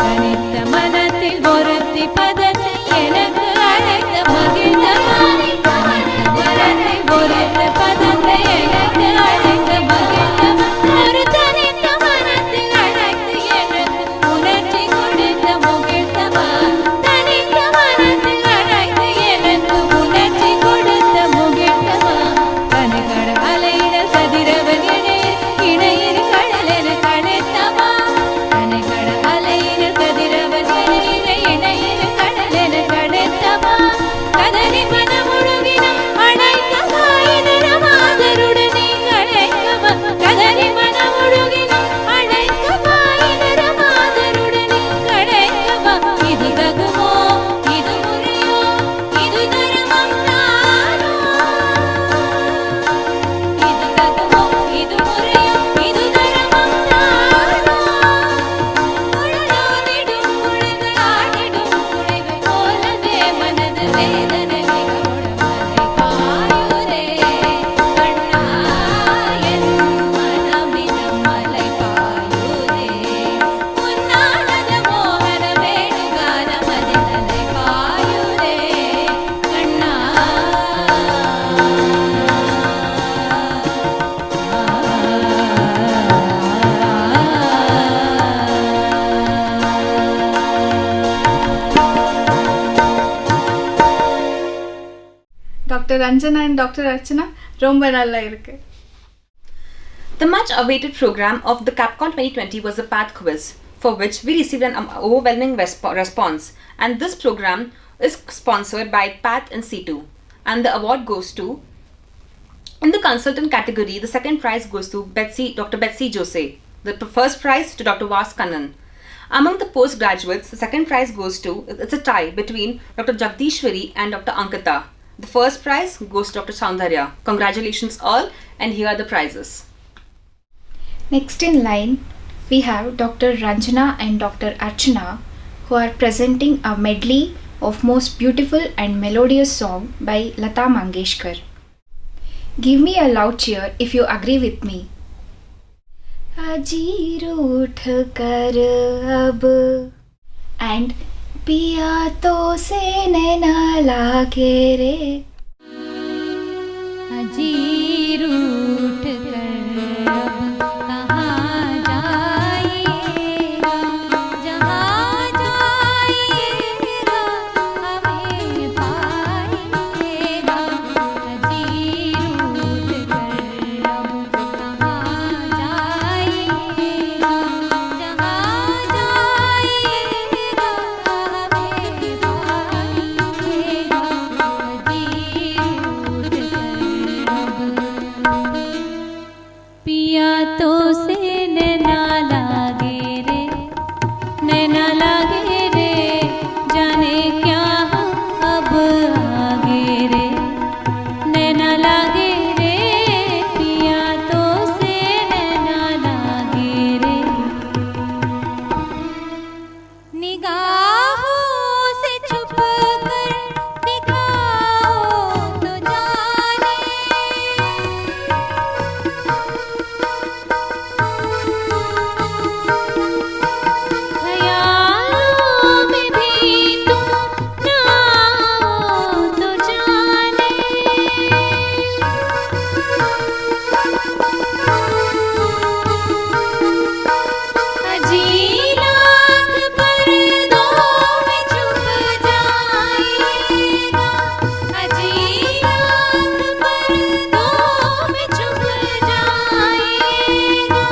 S3: கனித்த மனத்தில் ஒருத்தி பதத்தில் எனக்கு அழைத்த மகிழ்ந்தமாய், கனித்த மனத்தில் ஒருத்த பதத்தை எனக்கு அழைத்த மகிழ்ந்தமா, ஒரு தனித்த மனத்தில் அழைத்து எனக்கு உணர்ச்சி கொடுத்த முகிழ்த்தமா, தனித்த மனத்தில் அழைத்து எனக்கு உணர்ச்சி கொடுத்த முகிழ்த்தமா, கனகட அலையிடல் கதிரவன் இணையில் கடலென கடைத்தமா, கனகட அலையிடல் கதிரவன் இணையில் கடலென கடைத்தமா, கதறி மனமுழுகினம் அழைத்தமா, இதரமாதருடனே கடைக்கமா, கதறி மனமுழுகினம் அழைத்தமா, இதரமாதருடனே கடைக்கமா, இது தகுமோ இது முறையோ இது தர்மம் தானோ, இது தகுமோ இது முறையோ இது தர்மம் தானோ, உழலாடிடும் உழலாடிடும் உழைவை போலவே மனது வேதனை மிகோட மலை பாயுதே கண்ணா, என் மனமிடம் மலை பாயுதே, உன்னானத மோகன வேணுகானம் அதில் அலை பாயுதே கண்ணா.
S4: Dr. Ranjana and Dr. Archana, ரொம்ப நல்லா இருக்கு.
S1: The much awaited program of the KAPCON 2020 was a Path quiz, for which we received an overwhelming response, and this program is sponsored by Path and C2, and the award goes to, in the consultant category, the second prize goes to Dr. Betsy Jose, the first prize to Dr. Vas Kannan. Among the postgraduates, the second prize goes to, it's a tie between Dr. Jagdishwari and Dr. Ankita. The first prize goes to Dr. Soundarya. Congratulations all, and here are the prizes.
S6: Next in line, we have Dr. Ranjana and Dr. Archana, who are presenting a medley of most beautiful and melodious song by Lata Mangeshkar. Give me a loud cheer if you agree with me. अजीर उठ कर अब, and पिया तो से नैना लागे रे
S3: अजी रूठ कर अब कहाँ जाइएगा, जहाँ जाइएगा हमें पाइएगा। अजी रूठ कर अब कहाँ जाइएगा, जहाँ जाइएगा हमें पाइएगा। अजी रूठ पिया तो से नैना लागे रे, नैना लागे रे, जाने क्या हम अब आगे रे, नैना लागे रे, पिया तो से नैना लागे रे। निगाहों से छुप कर दिखाओ तो जाने, ख्यालों में भी तुम ना हो तो जाने। अजी लाख पर्दों में छुप जाइएगा, अजी लाख पर्दों में छुप जाइएगा,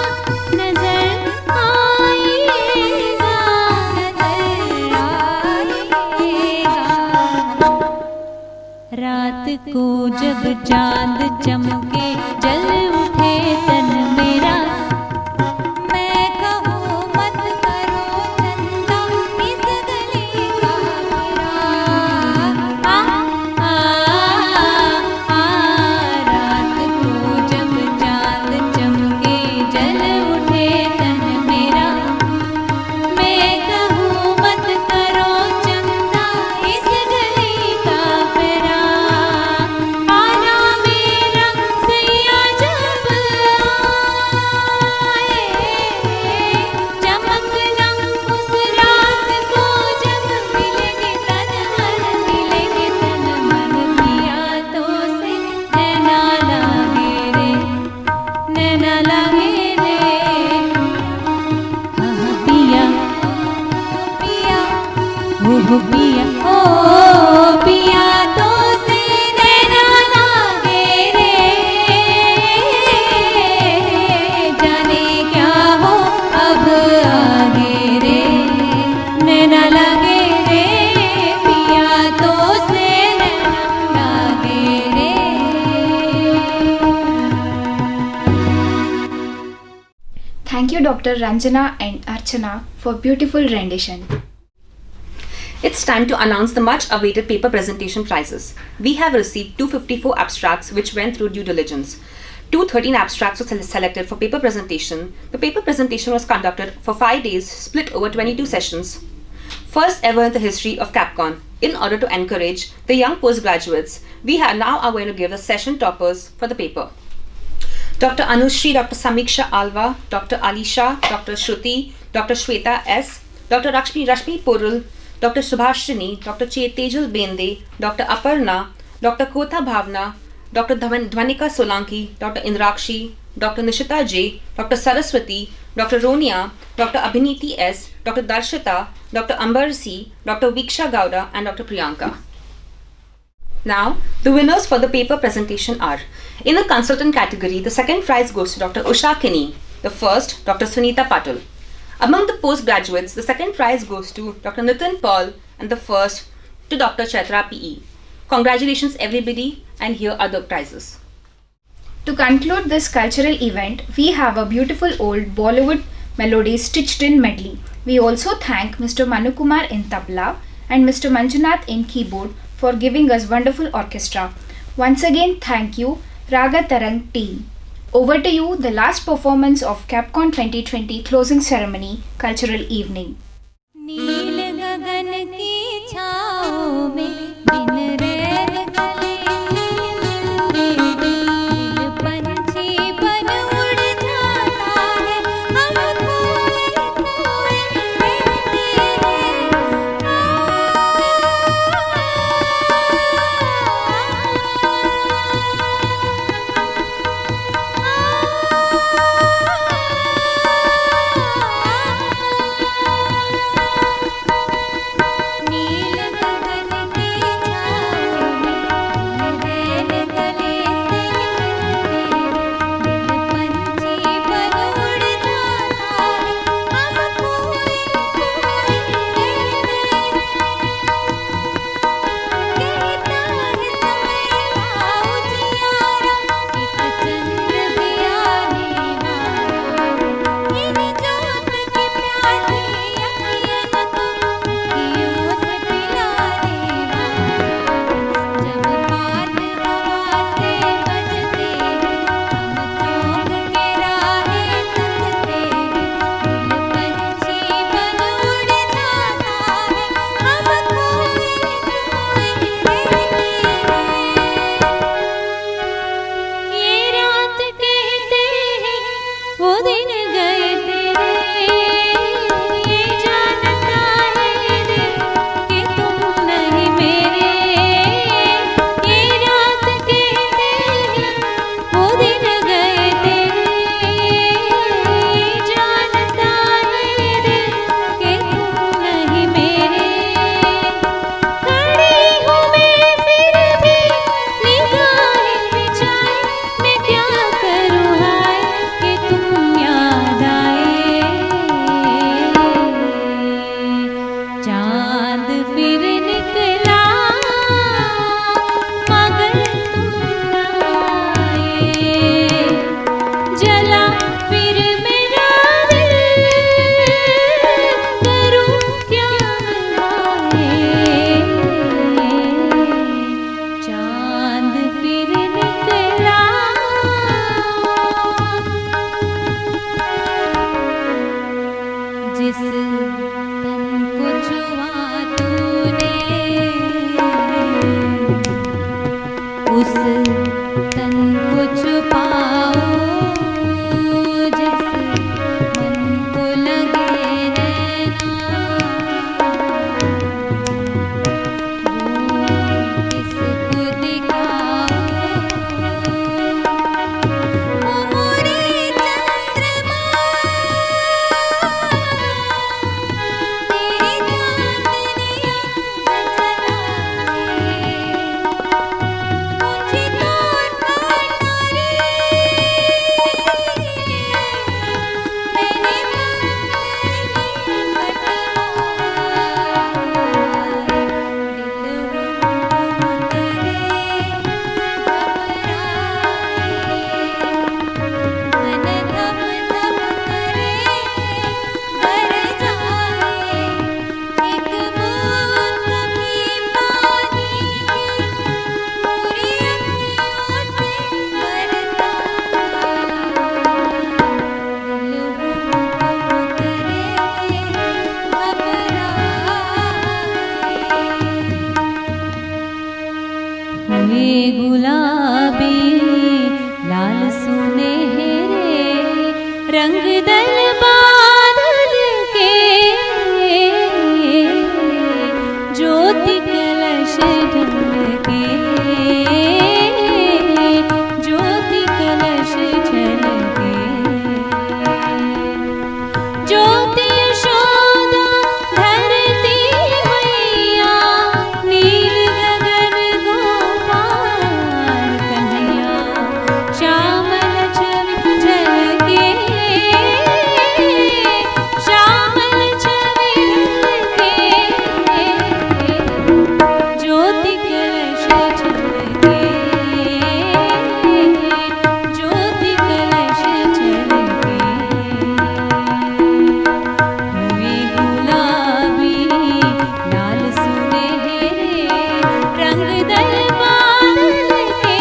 S3: नजर आइएगा, नजर आइएगा। रात को जब चांद चमके जल उठे तन मेरा, मैं कहूँ मत करो चंदा इस गली का मेरा। रात को जब चांद चमके जल उठे तन मेरा, मैं कहूँ मत करो चंदा इस गली का मेरा। आना मेरा सैया जब आए, चमकना उस रात को जब मिलेंगे तन मन, मिलेंगे तन मन। पिया तो से नैना लागे रे, नैना लागे रे, हाँ पिया, पिया, ओ पिया, ओ पिया तो से नैना लागे रे, जाने क्या हो अब आगे रे, नैना लागे रे, पिया तो से नैना लागे रे।
S6: Thank you Dr. Ranjana and Archana for beautiful rendition.
S1: It's time to announce the much awaited paper presentation prizes. We have received 254 abstracts which went through due diligence. 213 abstracts were selected for paper presentation. The paper presentation was conducted for 5 days, split over 22 sessions. First ever in the history of KAPCON. In order to encourage the young postgraduates, we now are going to give the session toppers for the paper. Dr. Anushri, Dr. Samiksha Alva, Dr. Alisha, Dr. Shruti, Dr. Shweta S, Dr. Rashmi Porul, Dr. Subhashini, Dr. Tejal Bende, Dr. Aparna, Dr. Kotha Bhavna, Dr. Dhvanika Solanki, Dr. Indrakshi, Dr. Nishita J, Dr. Saraswati, Dr. Ronia, Dr. Abhiniti S, Dr. Darshita, Dr. Ambar C, Dr. Viksha Gowda and Dr. Priyanka. Now, the winners for the paper presentation are: in the consultant category, the second prize goes to Dr. Usha Kini, the first, Dr. Sunita Patul. Among the postgraduates, the second prize goes to Dr. Nitin Paul and the first to Dr. Chaitra PE. Congratulations everybody, and here are the prizes.
S6: To conclude this cultural event, we have a beautiful old Bollywood melody stitched in medley. We also thank Mr. Manukumar in tabla and Mr. Manjunath in keyboard for giving us wonderful orchestra. Once again, thank you, Raga Tarang team. Over to you, the last performance of KAPCON 2020 closing ceremony, cultural evening.
S3: नील गगन की छाओं में दिन रैन गले से मिलते दिल पंछी बन उड़ जाता है, हम खोए खोए रहते हैं। वो दिन गए तेरे, ये जानता है दिल कि तुम नहीं मेरे, ये रात कहते हैं वो दिन गए तेरे, ये जानता है दिल कि तुम नहीं मेरे। खड़ी हूँ मैं फिर भी निगाहें बिछाए, मैं क्या करूँ हाय कि तुम याद आए। चांद फिर निकला मगर तुम न आए, जला फिर मेरा दिल, करूँ क्या मैं? चांद फिर निकला। जिस तन को छुआ तूने, उस तन को छुपाओ, जिस मन को लगे रहना, वो किसको दिखाओ। ओ मोरे चंद्रमा, तेरी चांदनी मुझे तोड़ पारी, मैंने हुए गुलाबी लाल सुनहरे रंग दल बादल के, ज्योति कलश ढलके, ज्योति कलश झलके, ज्योति यशोदा धरती मैया, नील गगन गोपाल कन्हैया, श्यामल छवि झलके, श्यामल छवि झलके, ज्योति कलश झलके, ज्योति कलश झलके। हुए गुलाबी लाल सुनहरे रंग दल बादल के,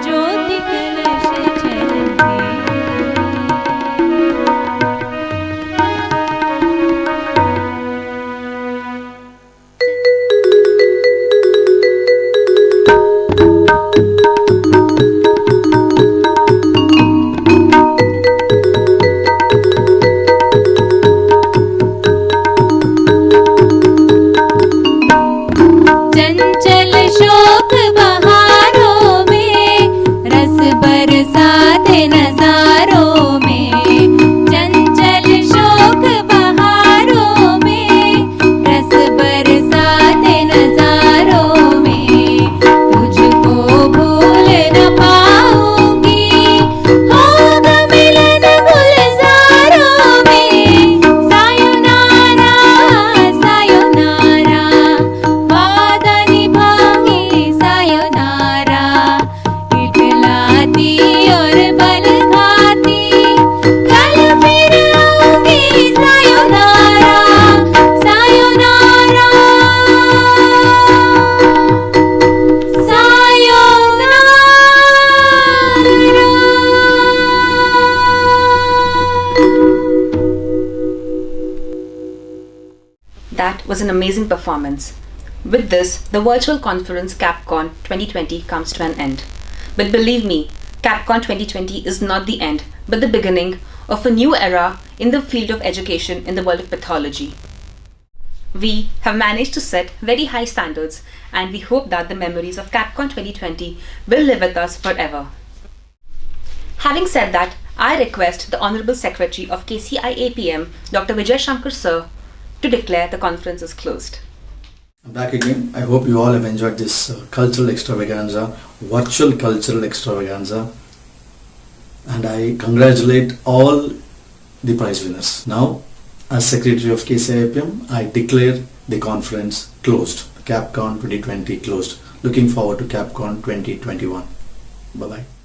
S3: ज्योति कलश झलके। चंचल शोक बहारों में, रस बरसाते नजारों में, चंचल शोक बहारों में, रस बरसाते नजारों में, तुझको भूल न पाऊंगी, होगा मिलन गुलजारों में। सायोनारा सायोनारा, वादा निभाऊंगी सायोनारा, इटलाती और बल खाती, कल फिर आऊंगी sayonara, sayonara,
S1: That was an amazing performance. With this, the virtual conference KAPCON 2020 comes to an end. But believe me, KAPCON 2020 is not the end, but the beginning of a new era in the field of education in the world of pathology. We have managed to set very high standards, and we hope that the memories of KAPCON 2020 will live with us forever. Having said that, I request the Honorable Secretary of KCIAPM, Dr. Vijay Shankar Sir, to declare the conference is closed.
S15: I'm back again. I hope you all have enjoyed this cultural extravaganza, virtual cultural extravaganza, and I congratulate all the prize winners. Now, as Secretary of KCIAPM, I declare the conference closed. KAPCON 2020 closed. Looking forward to KAPCON 2021. Bye-bye.